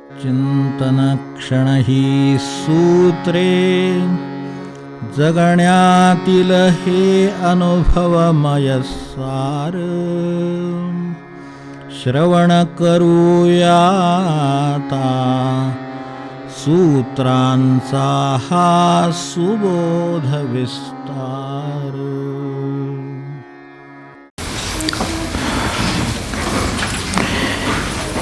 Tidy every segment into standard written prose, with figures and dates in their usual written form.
चिंतनक्षण ही सूत्रे जगण्यातील हे अनुभवमय सार श्रवण करूयाता सूत्रांचा हा सुबोध विस्तार.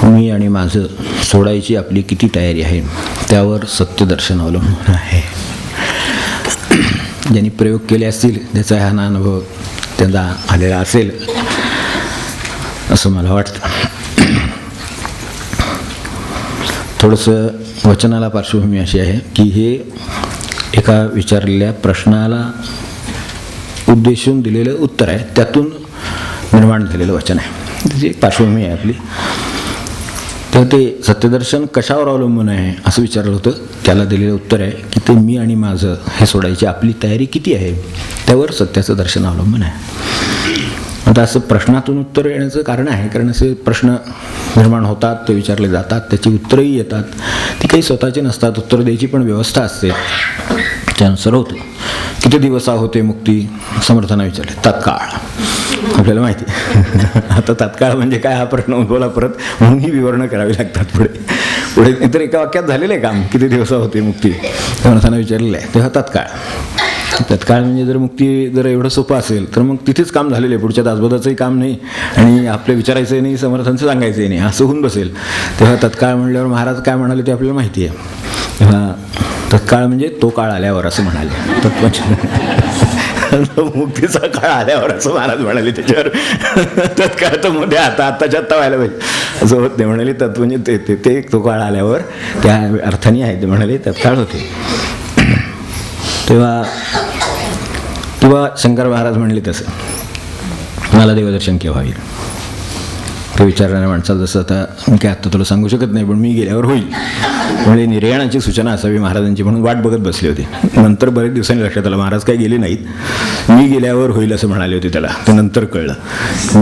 मी आणि माझं सोडायची आपली किती तयारी आहे त्यावर सत्यदर्शन अवलंबून आहे. ज्यांनी प्रयोग केले असतील त्याचा हा अनुभव त्यांना आलेला असेल असं मला वाटतं. थोडंसं वचनाला पार्श्वभूमी अशी आहे की हे एका विचारलेल्या प्रश्नाला उद्देशून दिलेलं उत्तर आहे, त्यातून निर्माण झालेलं वचन आहे. त्याची पार्श्वभूमी आहे आपली. तर ते सत्यदर्शन कशावर अवलंबून आहे असं विचारलं होतं. त्याला दिलेलं उत्तर आहे की ते मी आणि माझं हे सोडायची आपली तयारी किती आहे त्यावर सत्याचं दर्शन अवलंबून आहे. आता असं प्रश्नातून उत्तर येण्याचं कारण आहे, कारण असे प्रश्न निर्माण होतात, ते विचारले जातात, त्याची उत्तरंही येतात. ती काही स्वतःची नसतात, उत्तर द्यायची पण व्यवस्था असते. त्यानुसार होतं. किती दिवस होते मुक्ती? समर्थांना विचारले. तत्काळ. आपल्याला माहिती आता तत्काळ म्हणजे काय हा प्रश्न उद्भवला परत, म्हणून ही विवरणं करावी लागतात पुढे इतर एका वाक्यात झालेलं आहे काम. किती दिवस होते मुक्ती? समर्थांना विचारलेलं आहे. तेव्हा तत्काळ म्हणजे जर मुक्ती जर एवढं सोपं असेल तर मग तिथेच काम झालेलं आहे, पुढच्या दासबोधाचंही काम नाही आणि आपलं विचारायचंही नाही, समर्थांचं सांगायचंही नाही, असं होऊन बसेल. तेव्हा तत्काळ म्हणल्यावर महाराज काय म्हणाले ते आपल्याला माहिती आहे. तेव्हा तत्काळ म्हणजे तो काळ आल्यावर असं म्हणाले. मुक्तीचा काळ आल्यावर असं महाराज म्हणाले. त्याच्यावर तत्काळ तर मध्ये आत्ताच्या आत्ता व्हायला पाहिजे असं होत नाही. म्हणाले तत्व म्हणजे ते तो काळ आल्यावर त्या अर्थाने आहे ते म्हणाले तत्काळ होते. तेव्हा शंकर महाराज म्हणले तसं मला देवदर्शन केव्हा होईल? ते विचारणाऱ्या माणसाला जसं आता मी काय आत्ता तुला सांगू शकत नाही, पण मी गेल्यावर होईल म्हणजे निर्याणाची सूचना असावी महाराजांची, म्हणून वाट बघत बसली होती. नंतर बरेच दिवसांनी लक्षात आलं महाराज काही गेले नाहीत, मी गेल्यावर होईल असं म्हणाले होते. त्याला ते नंतर कळलं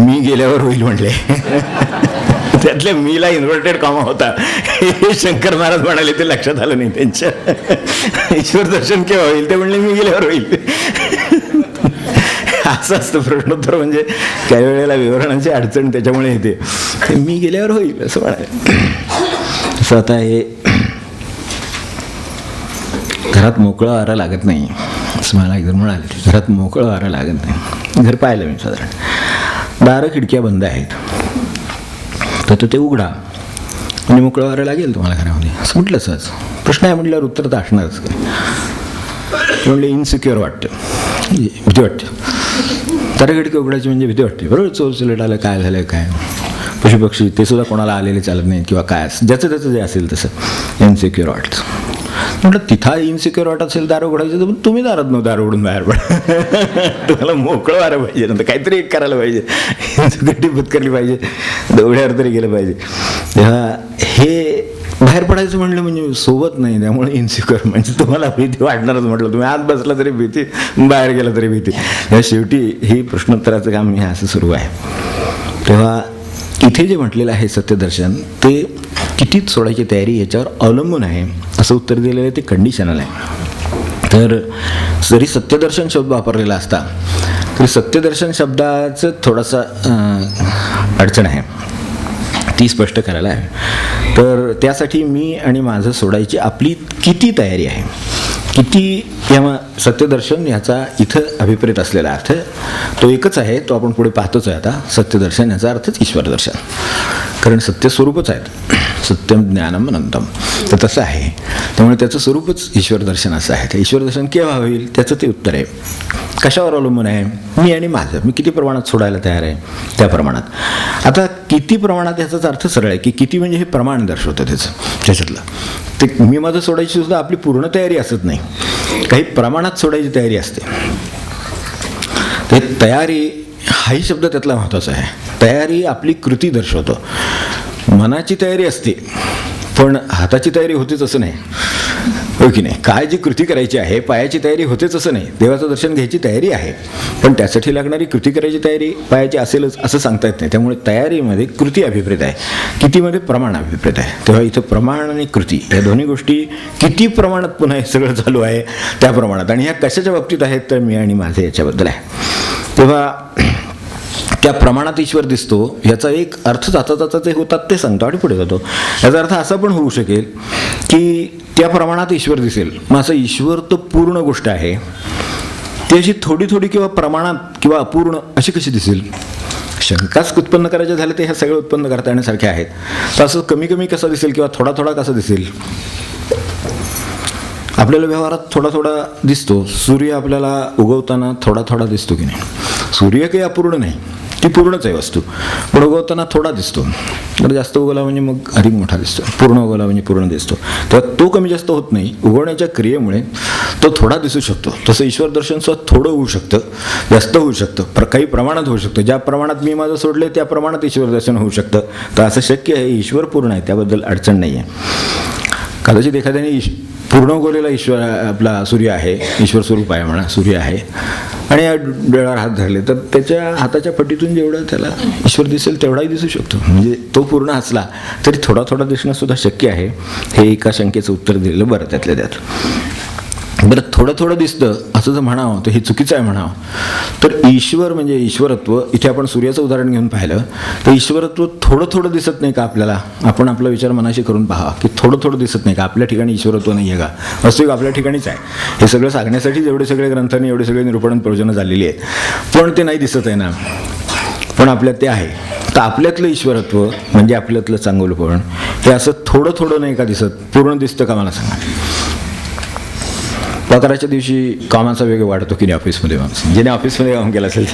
मी गेल्यावर होईल म्हणले. त्यातल्या मीला इन्व्हर्टेड कॉमा होता हे शंकर महाराज म्हणाले, ते लक्षात आलं नाही त्यांच्या. ईश्वर दर्शन केव्हा होईल? ते म्हणले मी गेल्यावर होईल. असं असतं प्रश्नोत्तर म्हणजे काही वेळेला विवरणांची अडचण त्याच्यामुळे येते. मी गेल्यावर होईल असं म्हणाले. असं आता हे घरात मोकळं वारं लागत नाही असं मला एकदम म्हणाले. घरात मोकळं वारं लागत नाही. घर पाहिलं मी साधारण दारं खिडक्या बंद आहेत, तर ते उघडा म्हणजे मोकळं वारं लागेल तुम्हाला घरामध्ये असं म्हटलं. सहज प्रश्न आहे म्हटल्यावर उत्तर तर असणारच. म्हणले इन्सिक्युअर वाटतं, भीती वाटते. तारखिडकी उघडायची म्हणजे भीती वाटते. बरोबर, चोर चिलट आलं, काय झालं, काय पशुपक्षी ते सुद्धा कोणाला आलेले चालत नाही किंवा काय ज्याचं त्याचं जे असेल तसं इन्सिक्युअर वाटतं. म्हटलं तिथं इन्सिक्युअर वाटत असेल दार उघडायचं तर तुम्ही दारात नव्हतं दार उघडून बाहेर पडा. तुम्हाला मोकळं वारं पाहिजे, नंतर काहीतरी एक करायला पाहिजे, गड्डी पत्करली पाहिजे, दौड्यावर तरी गेलं पाहिजे. तेव्हा हे बाहेर पडायचं म्हटलं म्हणजे सोबत नाही, त्यामुळे इन्सिक्युअर म्हणजे तुम्हाला भीती वाटणारच. म्हटलं तुम्ही आत बसला तरी भीती, बाहेर गेला तरी भीती. ह्या शेवटी ही प्रश्नोत्तराचं काम हे असं सुरू आहे. तेव्हा इथे जे म्हटलेलं आहे सत्यदर्शन ते किती सोडायची तयारी याच्यावर अवलंबून आहे असं उत्तर दिलेलं आहे. ते कंडिशनल आहे. तर जरी सत्यदर्शन शब्द वापरलेला असता तरी सत्यदर्शन शब्दाचं थोडासा अडचण आहे, ती स्पष्ट करायला आहे. तर त्यासाठी मी आणि माझं सोडायची आपली किती तयारी आहे, किती या सत्यदर्शन याचा इथं अभिप्रेत असलेला अर्थ तो एकच आहे, तो आपण पुढे पाहतोच आहे. आता सत्यदर्शन याचा अर्थच ईश्वर दर्शन, कारण सत्य स्वरूपच आहेत. सत्यम ज्ञानम अनंतम, तर तसं आहे. त्यामुळे त्याचं स्वरूपच ईश्वर दर्शन असं आहे. ते ईश्वर दर्शन केव्हा होईल त्याचं ते उत्तर आहे. कशावर अवलंबून आहे? मी आणि माझं, मी किती प्रमाणात सोडायला तयार आहे त्या प्रमाणात. आता किती प्रमाणात याचाच अर्थ सरळ आहे की किती म्हणजे हे प्रमाण दर्शवतं त्याच्यातलं. ते मी माझं सोडायची सुद्धा आपली पूर्ण तयारी असत नाही, काही प्रमाणात सोडायची तयारी असते. ते तयारी हाही शब्द त्यातला महत्त्वाचा आहे. तयारी आपली कृती दर्शवतो. मनाची तयारी असते पण हाताची तयारी होतीच असं नाही. हो की नाही. काय जी कृती करायची आहे, पायाची तयारी होतेच असं नाही. देवाचं दर्शन घ्यायची तयारी आहे, पण त्यासाठी लागणारी कृती करायची तयारी पायाची असेलच असं सांगता येत नाही. त्यामुळे तयारीमध्ये कृती अभिप्रेत आहे, कितीमध्ये प्रमाण अभिप्रेत आहे. तेव्हा इथं प्रमाण आणि कृती या दोन्ही गोष्टी किती प्रमाणात पुन्हा हे सगळं चालू आहे त्या प्रमाणात, आणि ह्या कशाच्या बाबतीत आहेत तर मी आणि माझे याच्याबद्दल आहे. तेव्हा त्या प्रमाणात ईश्वर दिसतो याचा एक अर्थ जाता जाता ते होतात ते सांगतो आणि पुढे जातो. याचा अर्थ असा पण होऊ शकेल की त्या प्रमाणात ईश्वर दिसेल, मग असं ईश्वर तर पूर्ण गोष्ट आहे, ती अशी थोडी थोडी किंवा प्रमाणात किंवा अपूर्ण अशी कशी दिसेल. शंकाच उत्पन्न करायचे झाले ते ह्या सगळं उत्पन्न करता येण्यासारखे आहेत. तर असं कमी कमी कसं दिसेल किंवा थोडा थोडा कसं दिसेल. आपल्याला व्यवहारात थोडा थोडा दिसतो. सूर्य आपल्याला उगवताना थोडा थोडा दिसतो की नाही. सूर्य काही अपूर्ण नाही, ती पूर्णच आहे वस्तू, पण उगवताना थोडा दिसतो. तर जास्त उगवला म्हणजे मग अधिक मोठा दिसतो, पूर्ण उगवला म्हणजे पूर्ण दिसतो. तेव्हा तो कमी जास्त होत नाही, उगवण्याच्या क्रियेमुळे तो थोडा दिसू शकतो. तसं ईश्वर दर्शन सुद्धा थोडं होऊ शकतं, जास्त होऊ शकतं, काही प्रमाणात होऊ शकतं. ज्या प्रमाणात मी माझं सोडले त्या प्रमाणात ईश्वर दर्शन होऊ शकतं. तर असं शक्य आहे. ईश्वर पूर्ण आहे, त्याबद्दल अडचण नाही आहे. कदाचित एखाद्याने पूर्ण उगवलेला ईश्वर आपला सूर्य आहे, ईश्वर स्वरूप आहे म्हणा, सूर्य आहे, आणि या डोळ्यावर हात धरले तर त्याच्या हाताच्या पट्टीतून जेवढं त्याला ईश्वर दिसेल तेवढाही दिसू शकतो. म्हणजे तो पूर्ण असला तरी थोडा थोडा दिसणं सुद्धा शक्य आहे. हे एका शंकेचं उत्तर दिलेलं बरं त्यातल्या त्यात. बरं, थोडं थोडं दिसतं असं जर म्हणावं तर हे चुकीचं आहे म्हणावं. तर ईश्वर म्हणजे ईश्वरत्व, इथे आपण सूर्याचं उदाहरण घेऊन पाहिलं तर ईश्वरत्व थोडं थोडं दिसत नाही का आपल्याला. आपण आपला विचार मनाशी करून पहा की थोडं थोडं दिसत नाही का आपल्या ठिकाणी ईश्वरत्व नाही आहे का. वास्तविक आपल्या ठिकाणीच आहे. हे सगळं सांगण्यासाठी जेवढे सगळे ग्रंथांनी एवढे सगळे निरूपण प्रवचनं झालेली आहेत, पण ते नाही दिसत आहे ना, पण आपल्यात ते आहे. तर आपल्यातलं ईश्वरत्व म्हणजे आपल्यातलं चांगुलपण हे असं थोडं थोडं नाही का दिसत, पूर्ण दिसतं का मला सांगा. पगाराच्या दिवशी कामाचा वेग वाढतो की नाही ऑफिसमध्ये. माणूस ज्याने ऑफिसमध्ये काम केलं असेल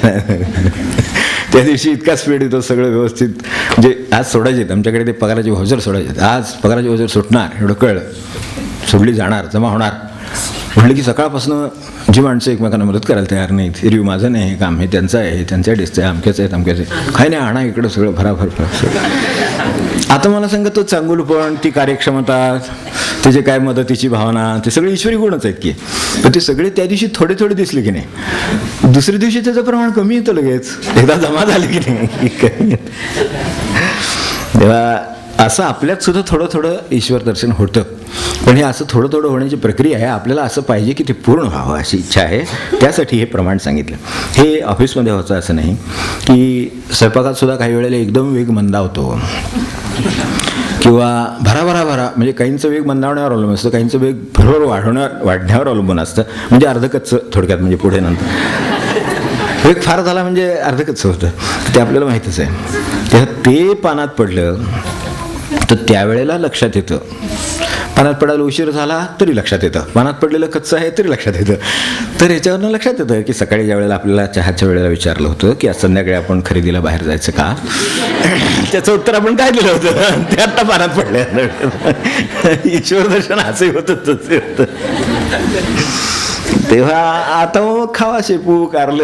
त्या दिवशी इतका स्पीड येतो, सगळं व्यवस्थित. म्हणजे आज सोडायचे आमच्याकडे ते पगाराचे व्हाउचर सोडायचे, आज पगाराचे व्हाउचर सुटणार एवढं कळलं, सोडली जाणार, जमा होणार म्हटलं की सकाळपासून जी माणसं एकमेकांना मदत करायला तयार नाहीत. एरवी माझं नाही हे काम, हे त्यांचं आहे, हे त्यांच्या डिस्क आहे, अमक्याचं आहे, तमक्याचं आहे, काही नाही, आणा इकडं सगळं भराभर. आता मला सांगा तो चांगुलपण, ती कार्यक्षमता, त्याचे काय मदतीची भावना, ते सगळे ईश्वरी गुणच आहेत की. पण ते सगळे त्या दिवशी थोडे थोडे दिसले की नाही, दुसऱ्या दिवशी त्याचं प्रमाण कमी येतं लगेच, एकदा जमा झालं की नाही. तेव्हा असं आपल्यात सुद्धा थोडं थोडं ईश्वर दर्शन होतं, पण हे असं थोडं थोडं होण्याची प्रक्रिया आहे. आपल्याला असं पाहिजे की ते पूर्ण व्हावं अशी इच्छा आहे, त्यासाठी हे प्रमाण सांगितलं. हे ऑफिसमध्ये व्हायचं असं नाही की स्वयंपाकात सुद्धा काही वेळेला एकदम वेग मंदावतो किंवा भरा म्हणजे काहींचं वेग मंदावण्यावर अवलंबून असतं, काहींचं वेग भरभर वाढण्यावर अवलंबून असतं. म्हणजे अर्धकच्चं थोडक्यात, म्हणजे पुढे नंतर वेग फार झाला म्हणजे अर्धकच्चं होतं, ते आपल्याला माहीतच आहे. तेव्हा ते पानात पडलं तर त्यावेळेला लक्षात येतं. पानात पडायला उशीर झाला तरी लक्षात येतं, पानात पडलेलं कच्चं आहे तरी लक्षात येतं. तर याच्यावरनं लक्षात येतं की सकाळी ज्या वेळेला आपल्याला चहाच्या वेळेला विचारलं होतं की आज संध्याकाळी आपण खरेदीला बाहेर जायचं का, त्याचं उत्तर आपण काय दिलं होतं, ते आत्ता पानात पडलं. ईश्वर दर्शन असंही होतं, तसंही होतं. तेव्हा आता मग खावा शेपू कारलं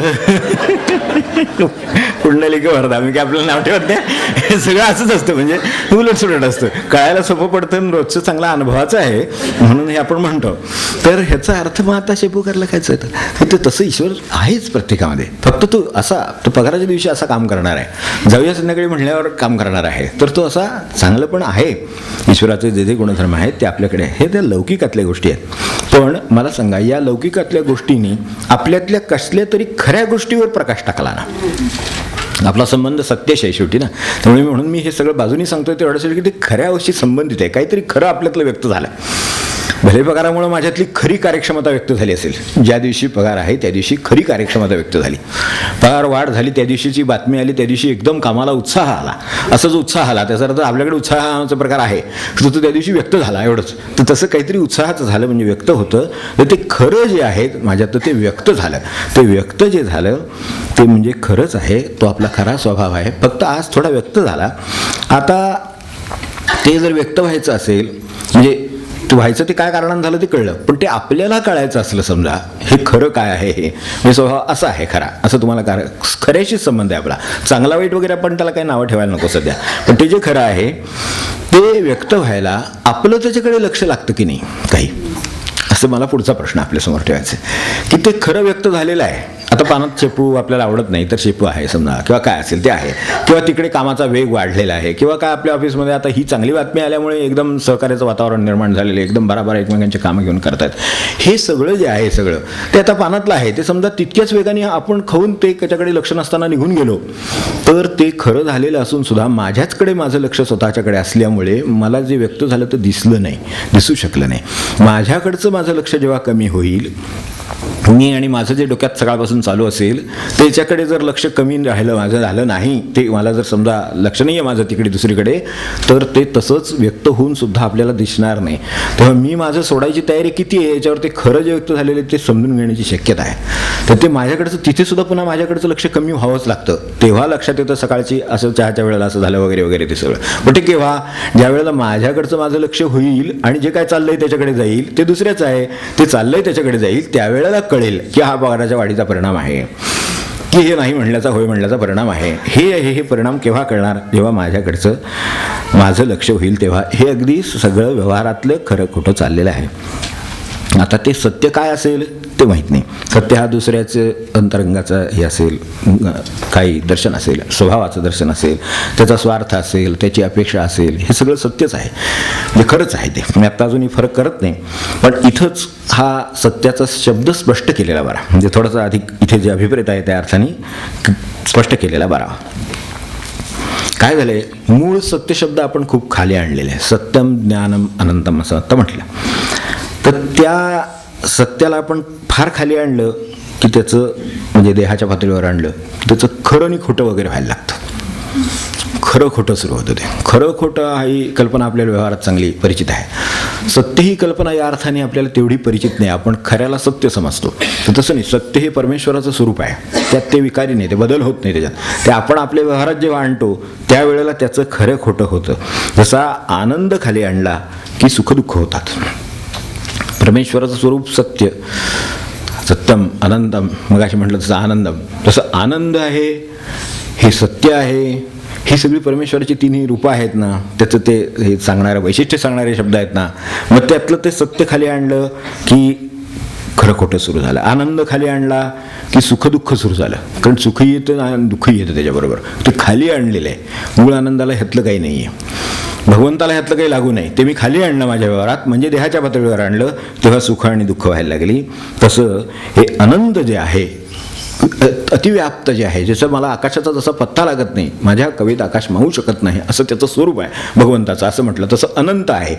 पुंडलिक वरदा, मी काय आपल्याला नाव ठेवत नाही. हे सगळं असंच असतं, म्हणजे उलटसुलट असतं. कळायला सोपं पडतं आणि रोजचं चांगला अनुभवाचं आहे म्हणून हे आपण म्हणतो. तर ह्याचा अर्थ मग आता शेपू कारलं खायचं आहे, तर तसं ईश्वर आहेच प्रत्येकामध्ये. फक्त तो असा, तो पगाराच्या दिवशी असा काम करणार आहे, जाऊया संध्याकाळी म्हणल्यावर काम करणार आहे, तर तो असा चांगलं पण आहे. ईश्वराचे जे जे गुणधर्म आहेत ते आपल्याकडे हे त्या लौकिकातल्या गोष्टी आहेत. पण मला सांगा, या लौकिकातल्या गोष्टींनी आपल्यातल्या कसल्या तरी खऱ्या गोष्टीवर प्रकाश टाकला ना. आपला संबंध सत्याशी आहे शेवटी ना. त्यामुळे म्हणून मी हे सगळं बाजूनी सांगतोय ते एवढं की ते खऱ्या गोष्टी संबंधित आहे. काहीतरी खरं आपल्यातलं व्यक्त झालं. भले पगारामुळे माझ्यातली खरी कार्यक्षमता व्यक्त झाली असेल. ज्या दिवशी पगार आहे त्या दिवशी खरी कार्यक्षमता व्यक्त झाली. पगार वाढ झाली त्या दिवशीची बातमी आली, त्या दिवशी एकदम कामाला उत्साह आला. असा जो उत्साह आला त्याचा अर्थ आपल्याकडे उत्साहाचा प्रकार आहे, तो त्या दिवशी व्यक्त झाला एवढंच. तर तसं काहीतरी उत्साहाचं झालं म्हणजे व्यक्त होतं. तर ते खरं जे आहे माझ्यात ते व्यक्त झालं. ते व्यक्त जे झालं ते म्हणजे खरंच आहे, तो आपला खरा स्वभाव आहे. फक्त आज थोडा व्यक्त झाला. आता ते जर व्यक्त व्हायचं असेल म्हणजे ते व्हायचं ते काय कारणानं झालं ते कळलं, पण ते आपल्याला कळायचं असलं समजा हे खरं काय आहे, हे स्वभाव असा आहे खरा, असं तुम्हाला खऱ्याशीच संबंध आहे आपला. चांगला वाईट वगैरे आपण त्याला काही नावं ठेवायला नको सध्या. पण ते जे खरं आहे ते व्यक्त व्हायला आपलं त्याच्याकडे लक्ष लागतं की नाही काही. असं मला पुढचा प्रश्न आपल्यासमोर ठेवायचा आहे की ते खरं व्यक्त झालेलं आहे. आता पानात शेपू आपल्याला आवडत नाही तर शेपू आहे समजा, किंवा काय असेल ते आहे, किंवा तिकडे कामाचा वेग वाढलेला आहे, किंवा काय आपल्या ऑफिसमध्ये आता ही चांगली बातमी आल्यामुळे एकदम सहकार्याचं वातावरण निर्माण झालेलं आहे, एकदम बराबर एकमेकांची कामं घेऊन करतात. हे सगळं जे आहे सगळं ते आता पानातलं आहे. ते समजा तितक्याच वेगाने आपण खाऊन ते त्याच्याकडे लक्ष नसताना निघून गेलो तर ते खरं झालेलं असून सुद्धा माझ्याचकडे माझं लक्ष स्वतःच्याकडे असल्यामुळे मला जे व्यक्त झालं तर दिसलं नाही, दिसू शकलं नाही. माझ्याकडचं माझं लक्ष जेव्हा कमी होईल, मी आणि माझं जे डोक्यात सकाळपासून चालू असेल त्याच्याकडे जर लक्ष कमी राहिलं, माझं झालं नाही, ते मला जर समजा लक्ष नाही आहे माझं तिकडे दुसरीकडे, तर ते तसंच व्यक्त होऊन सुद्धा आपल्याला दिसणार नाही. तेव्हा मी माझं सोडायची तयारी किती आहे याच्यावर ते खरं जे व्यक्त झालेले ते समजून घेण्याची शक्यता आहे. तर ते माझ्याकडचं तिथे सुद्धा पुन्हा माझ्याकडचं लक्ष कमी व्हावंच लागतं. तेव्हा लक्षात येतं सकाळची असं चहाच्या वेळेला असं झालं वगैरे वगैरे ते सगळं. पण ते केव्हा, ज्या वेळेला माझ्याकडचं माझं लक्ष होईल आणि जे काय चाललंय त्याच्याकडे जाईल, ते दुसऱ्याच आहे, ते चाललंय त्याच्याकडे जाईल, त्यावेळेला कळेल की हा पगाराच्या वाढीचा परिणाम आहे, की हे नाही म्हणल्याचा होय म्हणल्याचा परिणाम आहे. हे परिणाम केव्हा कळणार, जेव्हा माझ्याकडचं माझं लक्ष होईल तेव्हा. हे अगदी सगळं व्यवहारातलं खरं खोटं चाललेलं आहे. आता ते सत्य काय असेल ते माहीत नाही. सत्य हा दुसऱ्याचं अंतरंगाचं हे असेल, काही दर्शन असेल, स्वभावाचं दर्शन असेल, त्याचा स्वार्थ असेल, त्याची अपेक्षा असेल, हे सगळं सत्यच आहे, जे खरंच आहे. ते मी आत्ता अजूनही फरक करत नाही, पण इथंच हा सत्याचा शब्द स्पष्ट केलेला बरा, म्हणजे थोडासा अधिक इथे जे अभिप्रेत आहे त्या अर्थाने स्पष्ट केलेला बरा. काय झालंय, मूळ सत्य शब्द आपण खूप खाली आणलेले आहे. सत्यम ज्ञानम अनंतम असं आता म्हटलं, तर त्या सत्याला आपण फार खाली आणलं की त्याचं, म्हणजे देहाच्या पातळीवर आणलं, त्याचं खरं आणि खोटं वगैरे व्हायला लागतं. खरं खोटं सुरू होतं. ते खरं खोटं ही कल्पना आपल्याला व्यवहारात चांगली परिचित आहे. सत्य ही कल्पना या अर्थाने आपल्याला तेवढी परिचित नाही. आपण खऱ्याला सत्य समजतो, तर तसं नाही. सत्य हे परमेश्वराचं स्वरूप आहे, त्यात ते विकारी नाही, ते बदल होत नाही त्याच्यात. ते आपण आपल्या व्यवहारात जेव्हा आणतो त्यावेळेला त्याचं खरं खोटं होतं. जसा आनंद खाली आणला की सुखदुःख होतात. परमेश्वराचं स्वरूप सत्य, सत्यम अनंतम, मग अशी म्हटलं तसं आनंदम, तसं आनंद आहे, हे सत्य आहे, ही सगळी परमेश्वराची तिन्ही रूपं आहेत ना, त्याचं ते हे सांगणारं वैशिष्ट्य सांगणारे शब्द आहेत ना. मग त्यातलं ते सत्य खाली आणलं की खरं खोटं सुरू झालं. आनंद खाली आणला की सुखदुःख सुरू झालं, कारण सुखही येतं आणि दुःखही येतं त्याच्याबरोबर. ते खाली आणलेलं आहे. मूळ आनंदाला ह्यातलं काही नाही आहे, भगवंताला ह्यातलं काही लागू नाही. ते मी खाली आणलं माझ्या व्यवहारात, म्हणजे देहाच्या पातळीवर आणलं, तेव्हा सुख आणि दुःख व्हायला लागली. तसं हे आनंद जे आहे, अतिव्याप्त जे आहे, ज्याचं मला आकाशाचा जसा पत्ता लागत नाही, माझ्या कवेत आकाश मावू शकत नाही, असं त्याचं स्वरूप आहे भगवंताचं. असं म्हटलं तसं अनंत आहे.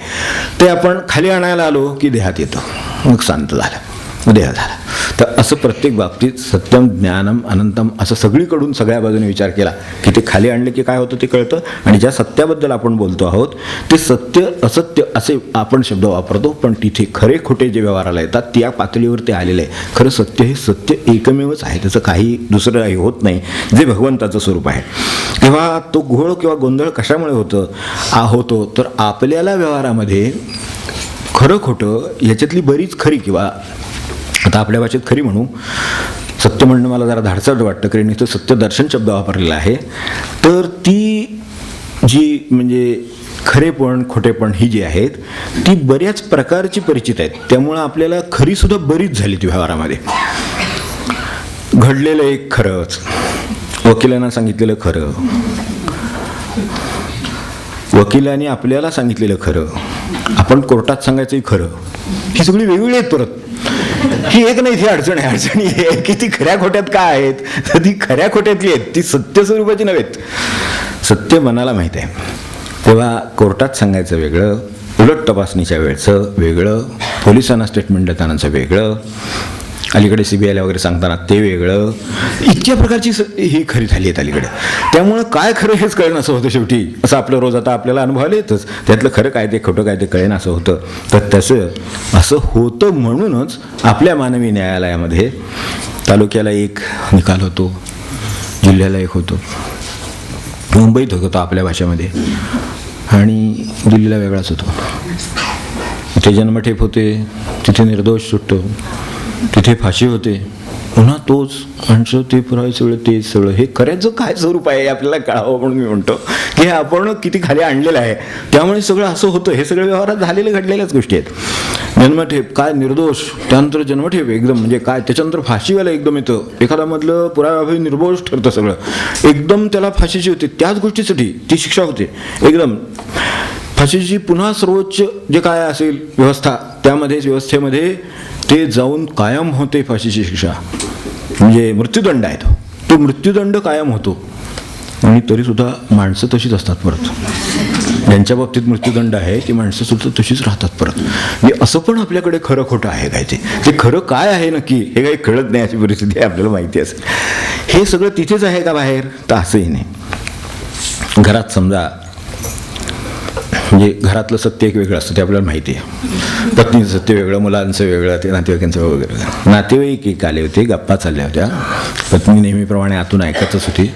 ते आपण खाली आणायला आलो की देहात येतं, मग शांत झालं, देह झाला. तर असं प्रत्येक बाबतीत सत्यम ज्ञानम अनंतम असं सगळीकडून सगळ्या बाजूने विचार केला की ते खाली आणले की काय होतं ते कळतं. आणि ज्या सत्याबद्दल आपण बोलतो आहोत ते सत्य असत्य असे आपण शब्द वापरतो, पण तिथे खरे खोटे जे व्यवहाराला येतात त्या पातळीवर ते आलेलं आहे. खरं सत्य हे सत्य एकमेवच आहे, त्याचं काही दुसरं काही होत नाही, जे भगवंताचं स्वरूप आहे. तेव्हा तो घोळ किंवा गोंधळ कशामुळे होतो तर आपल्याला व्यवहारामध्ये खरं खोटं याच्यातली बरीच खरी, किंवा आता आपल्या भाषेत खरी म्हणू, सत्य म्हणणं मला जरा धाडसट वाटतं, कारण इथं सत्यदर्शन शब्द वापरलेला आहे. तर ती जी म्हणजे खरेपण खोटेपण ही जी आहेत ती बऱ्याच प्रकारची परिचित आहेत. त्यामुळं आपल्याला खरीसुद्धा बरीच झाली ती व्यवहारामध्ये. घडलेलं एक खरंच, वकिलांना सांगितलेलं खरं, वकिलांनी आपल्याला सांगितलेलं खरं, आपण कोर्टात सांगायचंही खरं, ही सगळी वेगवेगळी आहेत. परत ही एक नाही, ती अडचण आहे. अडचणी आहे की ती खऱ्या खोट्यात काय आहेत, तर ती खऱ्या खोट्यातली आहेत, ती सत्य स्वरूपाची नव्हेत. सत्य मनाला माहीत आहे, तेव्हा कोर्टात सांगायचं वेगळं, उलट तपासणीच्या वेळचं वेगळं, पोलिसांना स्टेटमेंट देतानाचं वेगळं, अलीकडे CBIला वगैरे सांगताना ते वेगळं. इतक्या प्रकारची ही खरी झाली आहेत अलीकडे. त्यामुळं काय खरं हेच कळेन असं होतं शेवटी. असं आपलं रोज आता आपल्याला अनुभवायला येतच, त्यातलं खरं काय ते खोटं काय ते कळेन असं होतं. तर तसं असं होतं म्हणूनच आपल्या मानवी न्यायालयामध्ये तालुक्याला एक निकाल होतो, जिल्ह्याला एक होतो, मुंबईत होतो आपल्या भाषेमध्ये, आणि दिल्लीला वेगळाच होतो. इथे जन्मठेप होते, तिथे निर्दोष सुटतो, तिथे फाशी होते, पुन्हा तोच माणसं ते पुरावे सगळं तेच सगळं. हे खऱ्याचं काय स्वरूप आहे आपल्याला कळावं म्हणून मी म्हणतो की हे आपण किती खाली आणलेलं आहे. त्यामुळे सगळं असं होतं. हे सगळं व्यवहारात झालेलं घडलेल्याच गोष्टी आहेत. जन्मठेप काय निर्दोष, त्यानंतर जन्मठेप एकदम म्हणजे काय, त्याच्यानंतर फाशीवाला एकदम येतं. एखाद्यामधलं पुराव्याभावी निर्दोष ठरतं सगळं, एकदम त्याला फाशीची होते. त्याच गोष्टीसाठी ती शिक्षा होते एकदम फाशीची. पुन्हा सर्वोच्च जे काय असेल व्यवस्था, त्यामध्येच व्यवस्थेमध्ये ते जाऊन कायम होते फाशीची शिक्षा. म्हणजे मृत्यूदंड आहे तो मृत्यूदंड कायम होतो. आणि तरीसुद्धा माणसं तशीच असतात परत. ज्यांच्या बाबतीत मृत्यूदंड आहे ती माणसं सुद्धा तशीच राहतात परत. म्हणजे असं पण आपल्याकडे खरं खोटं आहे काय, ते खरं काय आहे नक्की हे काही कळत नाही. अशी परिस्थिती आहे, आपल्याला माहिती असेल. हे सगळं तिथेच आहे का बाहेर, तर असंही नाही. घरात समजा म्हणजे घरातलं सत्य एक वेगळं असतं, ते आपल्याला माहिती आहे. पत्नीचं सत्य वेगळं, मुलांचं वेगळं, ते नातेवाईकांचं वगैरे. नातेवाईक एक आले होते, गप्पा चालल्या होत्या. पत्नी नेहमीप्रमाणे आतून ऐकतच होती.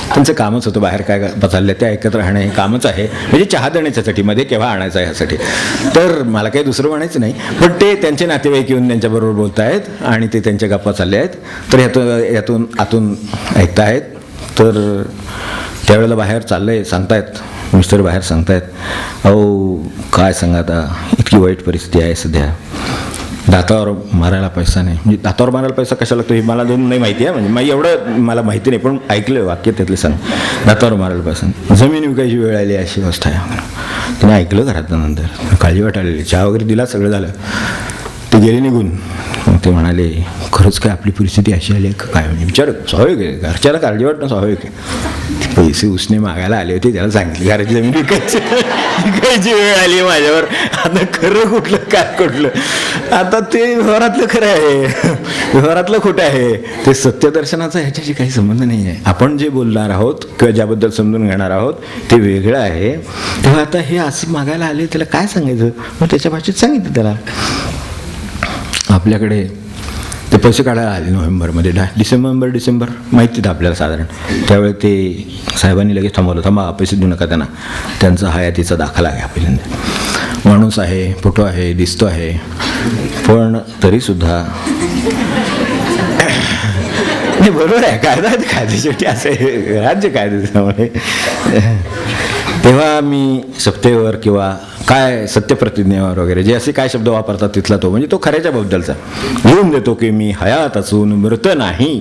त्यांचं कामच होतं, बाहेर काय गप्पा चालल्या त्या ऐकत राहणं हे कामच आहे. म्हणजे चहा देण्याच्यासाठी, मध्ये केव्हा आणायचा ह्यासाठी. तर मला काही दुसरं म्हणायचं नाही, पण ते त्यांचे नातेवाईक येऊन त्यांच्याबरोबर बोलत आहेत आणि ते त्यांच्या गप्पा चालल्या आहेत. तर यातून आतून ऐकतायत. तर त्यावेळेला बाहेर चाललंय, सांगतायत मिस्टर बाहेर सांगतायत, अहो काय सांगा आता, इतकी वाईट परिस्थिती आहे सध्या. दातावर मारायला पैसा नाही. म्हणजे दातावर मारायला पैसा कशाला लागतो हे मला दोन नाही माहिती आहे. म्हणजे एवढं मला माहिती नाही, पण ऐकलं वाक्य त्यातले सांग. दातावर मारायला पैसा नाही, जमीन विकायची वेळ आली अशी अवस्था आहे. तिने ऐकलं घरात. नंतर काळजी वाटायला, चहा वगैरे दिला, सगळं झालं. ते गेले निघून. मग ते म्हणाले, खरंच काय आपली परिस्थिती अशी आली आहे काय. म्हणजे विचार स्वाभाविक आहे, घरच्याला काळजी वाटणं स्वाभाविक आहे. पैसे उसने मागायला आले होते, त्याला सांगितले घराची जमीन विकायची वेळ आली आहे माझ्यावर. आता खरं कुठलं काय कुठलं, आता ते व्यवहारातलं खरं आहे, व्यवहारातलं खोटं आहे. ते सत्यदर्शनाचा ह्याच्याशी काही संबंध नाही आहे. आपण जे बोलणार आहोत किंवा ज्याबद्दल समजून घेणार आहोत ते वेगळं आहे. तेव्हा आता हे असं मागायला आले, त्याला काय सांगायचं. मग त्याच्या भाषेत सांगितलं त्याला. आपल्याकडे ते पैसे काढायला आले नोव्हेंबरमध्ये, डिसेंबर माहितीत आपल्याला साधारण. त्यावेळी ते साहेबांनी लगेच थांबवलं, थांबा पैसे देऊ नका त्यांना, त्यांचा हयातीचा दाखला घ्या पहिल्यांदा. माणूस आहे, फोटो आहे, दिसतो आहे, पण तरीसुद्धा नाही बरोबर आहे. कायदा शेवटी असं आहे, राज्य कायदे. त्यामुळे तेव्हा मी सत्तेवर किंवा काय सत्यप्रतिज्ञेवर वगैरे जे असे काय शब्द वापरतात तिथला तो म्हणजे तो खऱ्याच्या बद्दलचा लिहून देतो की मी हयात असून मृत नाही,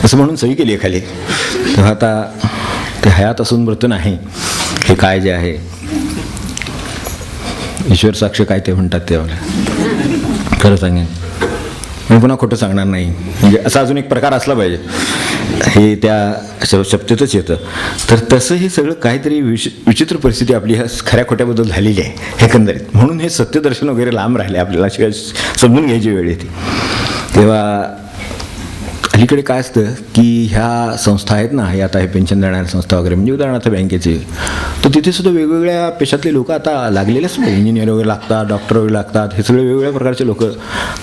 असं म्हणून सही केली आहे खाली. तेव्हा आता ते हयात असून मृत नाही हे काय जे आहे, ईश्वर साक्ष काय ते म्हणतात ते खरं सांगेन. मी पुन्हा खोटं सांगणार नाही. म्हणजे असा अजून एक प्रकार असला पाहिजे, हे त्या शब्दातच येतं. तर तसं हे सगळं काहीतरी विचित्र परिस्थिती आपली ह्या खऱ्या खोट्याबद्दल झालेली आहे एकंदरीत. म्हणून हे सत्यदर्शन वगैरे लांब राहिले, आपल्याला शिवाय समजून घ्यायची वेळ येते. तेव्हा अलीकडे काय असतं की ह्या संस्था आहेत ना, हे आता हे पेन्शन देणाऱ्या संस्था वगैरे, म्हणजे उदाहरणार्थ बँकेचे, तर तिथे सुद्धा वेगवेगळ्या पेशातले लोक आता लागलेले असतात. इंजिनियर वगैरे लागतात, डॉक्टर वगैरे लागतात, हे सगळे वेगवेगळ्या प्रकारचे लोक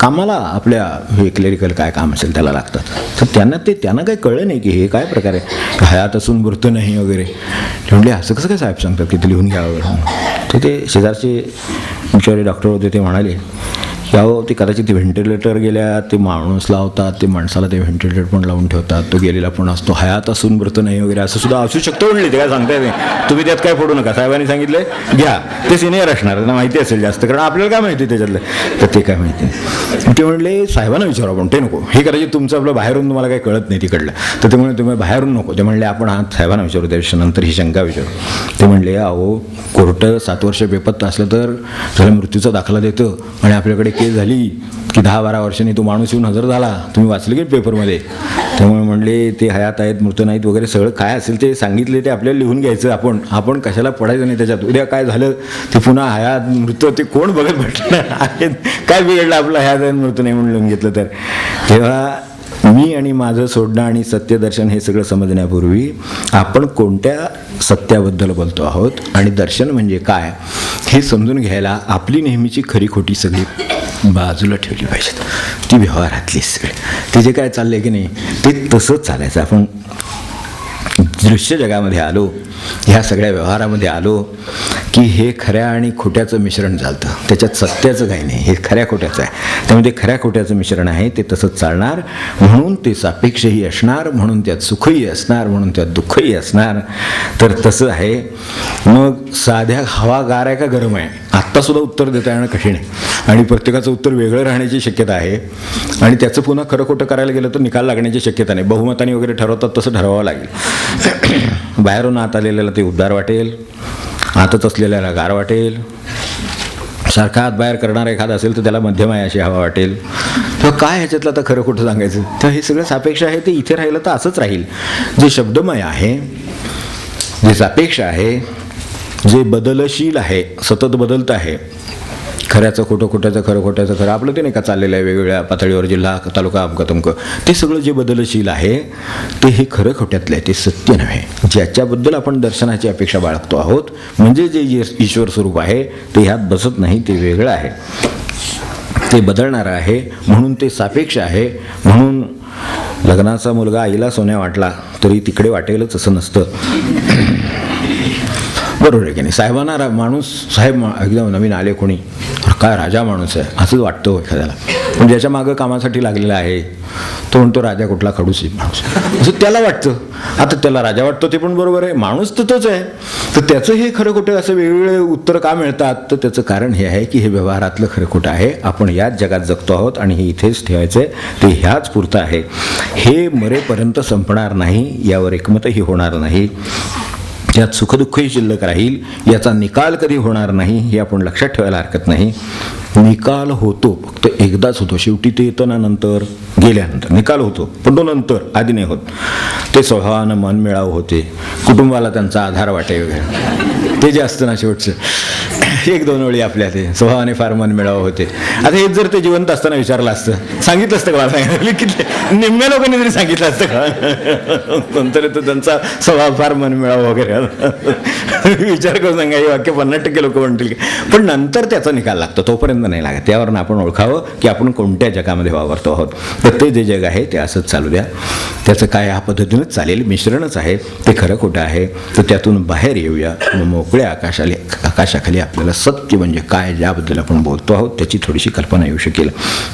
कामाला आपल्या हे क्लेरिकल काय काम असेल त्याला लागतात. तर त्यांना काही कळलं नाही की हे काय प्रकार आहे, हयात असून मृत नाही वगैरे. ते म्हणले असं कसं काय साहेब सांगतात की ते लिहून घ्या वगैरे. तर ते शेजारचे बिचारे डॉक्टर होते, ते म्हणाले यावं ते कदाचित ते व्हेंटिलेटर गेल्या, ते माणूस लावतात, ते माणसाला ते व्हेंटिलेटर पण लावून ठेवतात, तो गेलेला पण असतो, हयात असून मृत नाही वगैरे असं सुद्धा असू शकतो म्हणले. ते काय सांगता येते, तुम्ही त्यात काय पडू नका. साहेबांनी सांगितलं घ्या, ते सिनियर असणार, त्यांना माहिती असेल जास्त, कारण आपल्याला काय माहिती त्याच्यातलं, तर ते काय माहिती. ते म्हणले साहेबांना विचारू आपण, ते नको, हे करायचे तुमचं आपलं बाहेरून तुम्हाला काही कळत नाही तिकडलं, तर ते म्हणले तुम्ही बाहेरून नको. ते म्हणले आपण हा साहेबांना विचारू, त्याच्यानंतर ही शंका विचारू. ते म्हणले अहो कोर्ट 7 वर्ष बेपत्ता असलं तर त्याला मृत्यूचा दाखला देतं, आणि आपल्याकडे केस झाली की 10-12 वर्षांनी तो माणूस येऊन हजर झाला, तुम्ही वाचले की पेपरमध्ये. त्यामुळे म्हणले ते हयात आहेत मृत नाहीत वगैरे सगळं काय असेल ते सांगितले, ते आपल्याला लिहून घ्यायचं. आपण कशाला पडायचं नाही त्याच्यात. उद्या काय झालं ते पुन्हा हयात मृत ते कोण बघत भेटणार आहेत, काय बिघडलं आपलं हयात आहे मृत नाही म्हणून लिहून घेतलं तर. तेव्हा मी आणि माझं सोडणं आणि सत्यदर्शन हे सगळं समजण्यापूर्वी आपण कोणत्या सत्याबद्दल बोलतो आहोत आणि दर्शन म्हणजे काय हे समजून घ्यायला आपली नेहमीची खरी खोटी सगळी बाजूला ठेवली पाहिजेत. ती व्यवहारातली सगळी, ते जे काय चाललंय की नाही ते तसंच चालायचं. आपण दृश्य जगामध्ये आलो, ह्या सगळ्या व्यवहारामध्ये आलो की हे खऱ्या आणि खोट्याचं मिश्रण चालतं, त्याच्यात सत्याचं काही नाही, हे खऱ्या खोट्याचं आहे. त्यामुळे ते खऱ्या खोट्याचं मिश्रण आहे, ते तसंच चालणार, म्हणून ते सापेक्षही असणार, म्हणून त्यात सुखही असणार, म्हणून त्यात दुःखही असणार. तर तसं आहे. मग साध्या हवा गार आहे का गरम आहे आत्तासुद्धा उत्तर देता येणं कठीण आहे, आणि प्रत्येकाचं उत्तर वेगळं राहण्याची शक्यता आहे, आणि त्याचं पुन्हा खरं खोटं करायला गेलं तर निकाल लागण्याची शक्यता नाही. बहुमताने वगैरे ठरवतात तसं ठरवावं लागेल. बाहेरून आत आलेल्याला ते उबदार वाटेल, आतच असलेल्याला गार वाटेल, सारखा आत बाहेर करणारा एखादा असेल तर त्याला मध्यम आहे अशी हवा वाटेल. तेव्हा काय ह्याच्यातलं आता खरं खोटं सांगायचं? तर हे सगळं सापेक्ष आहे, ते इथे राहिलं तर असंच राहील. जे शब्दमय आहे, जे सापेक्ष आहे, जे बदलशील आहे, सतत बदलत आहे, खऱ्याचं खोटं, खोट्याचं खरं, खोट्याचं खरं, आपलं ते नाही का चाललेलं आहे वेगवेगळ्या पातळीवर, जिल्हा तालुका अमकं तमकं, ते सगळं जे बदलशील आहे ते हे खरं खोट्यातलं आहे, ते सत्य नव्हे. ज्याच्याबद्दल आपण दर्शनाची अपेक्षा बाळगतो आहोत, म्हणजे जे ईश्वर स्वरूप आहे ते ह्यात बसत नाही, ते वेगळं आहे, ते बदलणारं आहे, म्हणून ते सापेक्ष आहे. म्हणून लग्नाचा मुलगा आईला सोन्या वाटला तरी तिकडे वाटेलच असं नसतं. बरोबर आहे की नाही? साहेबांना माणूस, साहेब एकदम नवीन आले कोणी, काय राजा माणूस आहे असंच वाटतं एखाद्याला, पण ज्याच्या मागं कामासाठी लागलेला आहे तो म्हणतो राजा कुठला, खडूस माणूस असं त्याला वाटतं. आता त्याला राजा वाटतो ते पण बरोबर आहे, माणूस तर तोच आहे. तर त्याचं हे खरं खोटं असं वेगवेगळे उत्तर का मिळतात? तर त्याचं कारण हे आहे की हे व्यवहारातलं खरं खोटं आहे, आपण याच जगात जगतो आहोत आणि हे इथेच ठेवायचं आहे, ते ह्याच पुरतं आहे, हे मरेपर्यंत संपणार नाही, यावर एकमतही होणार नाही, यात सुखदुःखही शिल्लक राहील, याचा निकाल कधी होणार नाही हे आपण लक्षात ठेवायला हरकत नाही. निकाल होतो फक्त एकदाच होतो, शेवटी ते येतं ना, नंतर गेल्यानंतर निकाल होतो, पण तो नंतर, आधी नाही होत. ते स्वभावानं मन मिळावं होते, कुटुंबाला त्यांचा आधार वाटे वगैरे, ते जे असतं ना शेवटचं एक दोन वेळी आपल्या ते स्वभावाने फार मन मिळावं होते. आता हेच जर ते जिवंत असताना विचारलं असतं, सांगितलं असतं का मला, सांगितलं किती निम्म्या लोकांनी तरी सांगितलं असतं का कोणतरी तर त्यांचा स्वभाव फार मन मिळावं वगैरे विचार करून सांगा, हे वाक्य 50% लोक म्हणतील की, पण नंतर त्याचा निकाल लागतो, तोपर्यंत नाही लागत. त्यावरून आपण ओळखावं की आपण कोणत्या जगामध्ये वावरतो आहोत. तर ते जे जग आहे ते असंच चालू द्या, त्याचं काय ह्या पद्धतीनंच चालेल, मिश्रणच आहे, ते खरं खोटं आहे. तर त्यातून बाहेर येऊया, मग मोकळ्या आकाशाखाली आपल्याला सत्य म्हणजे काय, ज्याबद्दल आपण बोलतो आहोत त्याची थोडीशी कल्पना येऊ शकेल.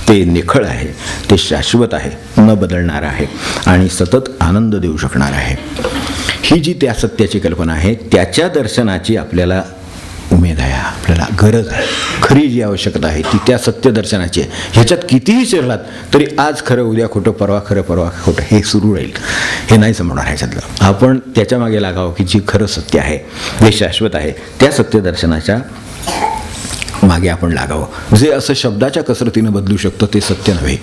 ते निखळ आहे, ते शाश्वत आहे, न बदलणार आहे आणि सतत आनंद देऊ शकणार आहे. ही जी त्या सत्याची कल्पना आहे त्याच्या दर्शनाची आपल्याला उमेद आहे, आपल्याला गरज आहे. खरी जी आवश्यकता आहे ती त्या सत्य दर्शनाची आहे. ह्याच्यात कितीही शिरलात तरी आज खरं उद्या खोटं, परवा खरं परवा खोटं, हे सुरू राहील, हे नाही संपणार ह्याच्यातलं. आपण त्याच्या मागे लागावं की जी खरं सत्य आहे, जे शाश्वत आहे, त्या सत्य दर्शनाच्या मागे आपण लागावं. जे असं शब्दाच्या कसरतीनं बदलू शकतं ते सत्य नव्हे,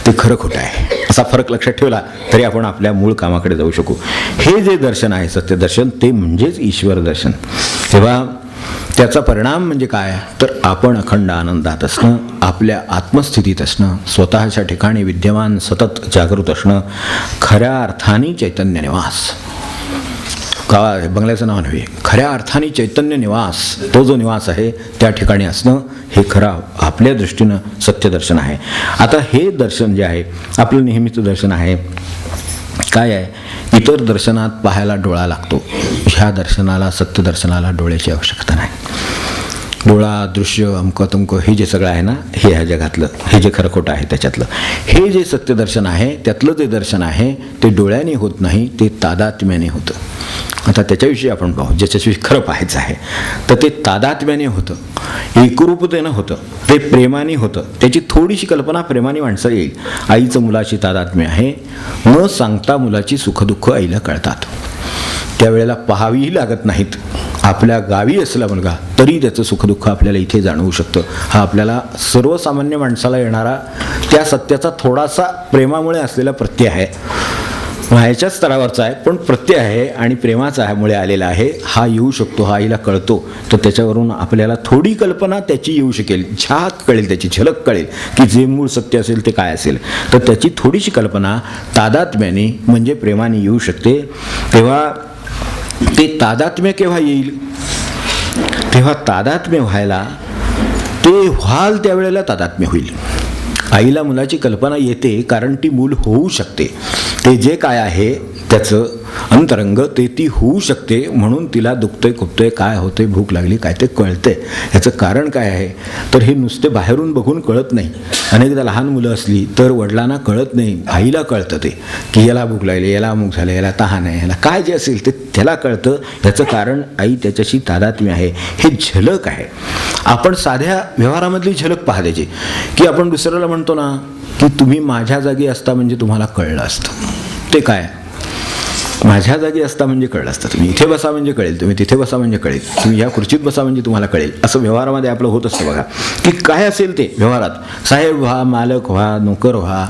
ते खरं खोटं आहे. असा फरक लक्षात ठेवला तरी आपण आपल्या मूळ कामाकडे जाऊ शकू. हे जे दर्शन आहे सत्यदर्शन, ते म्हणजेच ईश्वर दर्शन. तेव्हा त्याचा परिणाम म्हणजे काय? तर आपण अखंड आनंदात असणं, आपल्या आत्मस्थितीत असणं, स्वतःच्या ठिकाणी विद्यमान सतत जागृत असणं, खऱ्या अर्थाने चैतन्य निवास, का बंगल्याचं नाव नव्हे, खऱ्या अर्थाने चैतन्य निवास, तो जो निवास आहे त्या ठिकाणी असणं, हे खरं आपल्या दृष्टीनं सत्यदर्शन आहे. आता हे दर्शन जे आहे आपलं नेहमीचं दर्शन आहे, काय आहे? इतर दर्शनात पाहायला डोळा लागतो, ह्या दर्शनाला, सत्यदर्शनाला डोळ्याची आवश्यकता नाही. डोळा, दृश्य, अमकं तमकं, हे जे सगळं आहे ना, हे ह्या जगातलं, हे जे खरं खोटं आहे त्याच्यातलं. हे जे सत्यदर्शन आहे त्यातलं जे दर्शन आहे ते डोळ्याने होत नाही, ते तादात्म्याने होतं. आता त्याच्याविषयी आपण पाहू, ज्याच्याविषयी खरं पाहायचं आहे. तर ते तादात्म्याने होतं, एकरूपतेनं होतं, ते प्रेमाने होतं. त्याची थोडीशी कल्पना प्रेमाने माणसं येईल. आईचं मुलाची तादात्म्य आहे, न सांगता मुलाची सुखदुःख आईला कळतात, त्यावेळेला पाहावीही लागत नाहीत. आपल्या गावी असला मुलगा तरी त्याचं सुखदुःख आपल्याला इथे जाणवू शकतं. हा आपल्याला सर्वसामान्य माणसाला येणारा त्या सत्याचा थोडासा प्रेमामुळे असलेला प्रत्यय आहे, ह्याच्याच स्तरावरचा आहे, पण प्रत्यय आहे आणि प्रेमाचा मुळे आलेला आहे. हा येऊ शकतो, हा आईला कळतो. तर त्याच्यावरून आपल्याला थोडी कल्पना त्याची येऊ शकेल, झाक कळेल, त्याची झलक कळेल की जे मूळ सत्य असेल ते काय असेल. तर त्याची थोडीशी कल्पना तादात्म्याने म्हणजे प्रेमाने येऊ शकते. तेव्हा ते तादात्म्य केव्हा येईल? तेव्हा तादात्म्य व्हायला, ते व्हाल त्यावेळेला तादात्म्य होईल. आईला मुलाची कल्पना येते कारण ती मूल होऊ शकते. ते जे काय आहे त्याचं अंतरंग ते ती होऊ शकते, म्हणून तिला दुखतंय खुपतंय, काय होतंय, भूक लागली, काय ते कळतंय. याचं कारण काय आहे तर हे नुसते बाहेरून बघून कळत नाही. अनेकदा लहान मुलं असली तर वडिलांना कळत नाही, आईला कळतं ते की याला भूक लागली, याला अमुक झालं, याला तहान आहे, याला काय जे असेल ते त्याला कळतं. याचं कारण आई त्याच्याशी तादात्म्य आहे, हे झलक आहे. आपण साध्या व्यवहारामधली झलक पाहा द्यायची की आपण दुसऱ्याला म्हणतो ना की तुम्ही माझ्या जागी असता म्हणजे तुम्हाला कळलं असतं. ते काय, माझ्या जागी असता म्हणजे कळलं असतं. तुम्ही इथे बसा म्हणजे कळेल, तुम्ही तिथे बसा म्हणजे कळेल, तुम्ही या खुर्चीत बसा म्हणजे तुम्हाला कळेल. असं व्यवहारामध्ये आपलं होत असतं बघा, की काय असेल ते व्यवहारात. साहेब व्हा, मालक व्हा, नोकर व्हा.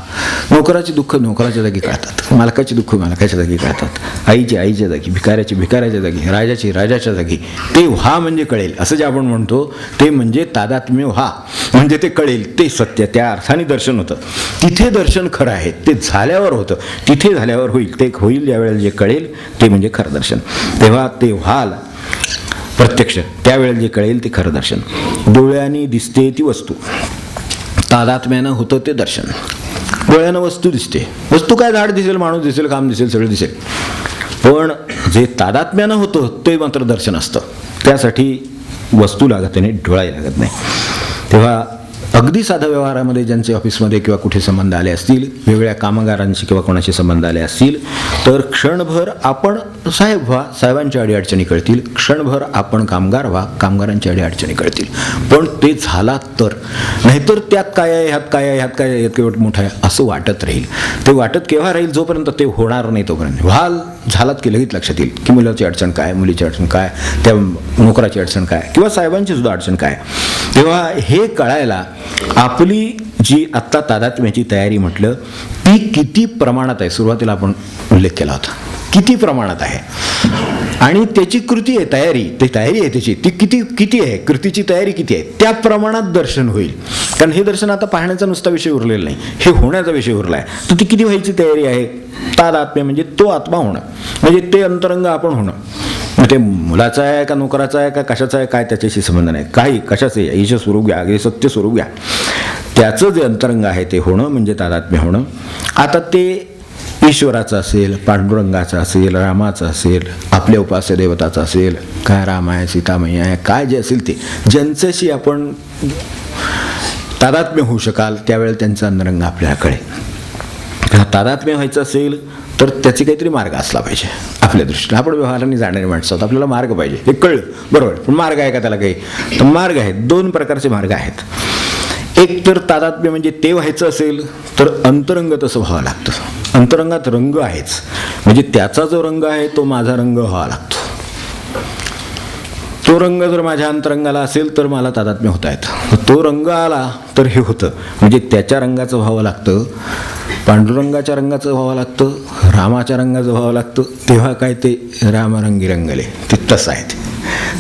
नोकराची दुःख नोकराच्या जागी कळतात, मालकाची दुःख मालकाच्या जागी कळतात, आईच्या जागी, भिकाऱ्याच्या जागी, राजाच्या जागी. ते व्हा म्हणजे कळेल असं जे आपण म्हणतो ते म्हणजे तादात्म्य व्हा म्हणजे ते कळेल, ते सत्य, त्या अर्थाने दर्शन होतं. तिथे दर्शन खरं आहे, ते झाल्यावर होतं, तिथे झाल्यावर होईल. ते होईल यावेळेला जे कळेल ते म्हणजे खरं दर्शन. तेव्हा ते व्हाल प्रत्यक्ष, त्यावेळेला जे कळेल ते खरं दर्शन. डोळ्यांनी दिसते ती वस्तू, तादात्म्यानं होतं ते दर्शन. डोळ्यानं वस्तू दिसते, वस्तू काय, झाड दिसेल, माणूस दिसेल, काम दिसेल, सगळं दिसेल, पण जे तादात्म्यानं होतं ते मात्र दर्शन असतं. त्यासाठी वस्तू लागत नाही, डोळाही लागत नाही. तेव्हा अगदी साध्या व्यवहारामध्ये ज्यांचे ऑफिसमध्ये किंवा कुठे संबंध आले असतील, वेगवेगळ्या कामगारांशी किंवा कोणाशी संबंध आले असतील, तर क्षणभर आपण साहेब व्हा, साहेबांच्या अडीअडचणी कळतील. क्षणभर आपण कामगार व्हा, कामगारांच्या अडीअडचणी कळतील. पण ते झाला तर, नाहीतर त्यात काय आहे, ह्यात काय आहे, ह्यात काय आहे, केवळ मोठं आहे असं वाटत राहील. ते वाटत केव्हा राहील, जोपर्यंत ते होणार नाही तोपर्यंत. व्हाल झालात की लगेच लक्षात येईल की मुलाची अडचण काय, मुलीची अडचण काय, त्या नोकराची अडचण काय, किंवा साहेबांची सुद्धा अडचण काय. तेव्हा हे कळायला आपली जी आत्ता तादात्म्याची तयारी म्हटलं ती किती प्रमाणात आहे, सुरुवातीला आपण उल्लेख केला होता, किती प्रमाणात आहे. आणि त्याची कृती आहे, तयारी आहे त्याची, ती किती आहे, कृतीची तयारी किती आहे, त्या प्रमाणात दर्शन होईल. कारण हे दर्शन आता पाहण्याचा नुसता विषय उरलेला नाही, हे होण्याचा विषय उरला आहे. तर ती किती व्हायची तयारी आहे. तादात्म्य म्हणजे तो आत्मा होणं, म्हणजे ते अंतरंग आपण होणं. ते मुलाचं आहे का नोकराचं आहे का कशाचं आहे काय त्याच्याशी संबंध नाही, काही कशाचं आहे, ईश स्वरूप घ्या, अगदी सत्य स्वरूप घ्या, त्याचं जे अंतरंग आहे ते होणं म्हणजे तादात्म्य होणं. आता ते ईश्वराचं असेल, पांडुरंगाचं असेल, रामाचं असेल, आपल्या उपास्य देवताचं असेल, काय राम आहे, सीतामयी आहे, काय जे असेल ते ज्यांच्याशी आपण तादात्म्य होऊ शकाल त्यावेळेला त्यांचा अंतरंग आपल्याला कळेल. तादात्म्य व्हायचं असेल तर त्याचे काहीतरी मार्ग असला पाहिजे आपल्या दृष्टीने. आपण व्यवहाराने जाणारे माणसं आहोत, आपल्याला मार्ग पाहिजे, हे कळलं बरोबर. पण मार्ग आहे का त्याला काही, तर मार्ग आहेत, दोन प्रकारचे मार्ग आहेत. एक तर तादात्म्य म्हणजे ते व्हायचं असेल तर अंतरंग तसं व्हावं लागतं. अंतरंगात रंग आहेच, म्हणजे त्याचा जो रंग आहे तो माझा रंग व्हावा लागतो. तो रंग जर माझ्या अंतरंगाला असेल तर मला तादात्म्य होता येतं. तो रंग आला तर हे होतं, म्हणजे त्याच्या रंगाचं व्हावं लागतं, पांडुरंगाच्या रंगाचं व्हावं लागतं, रामाच्या रंगाचं व्हावं लागतं. तेव्हा काय ते रामरंगी रंगले, ते तसं आहे.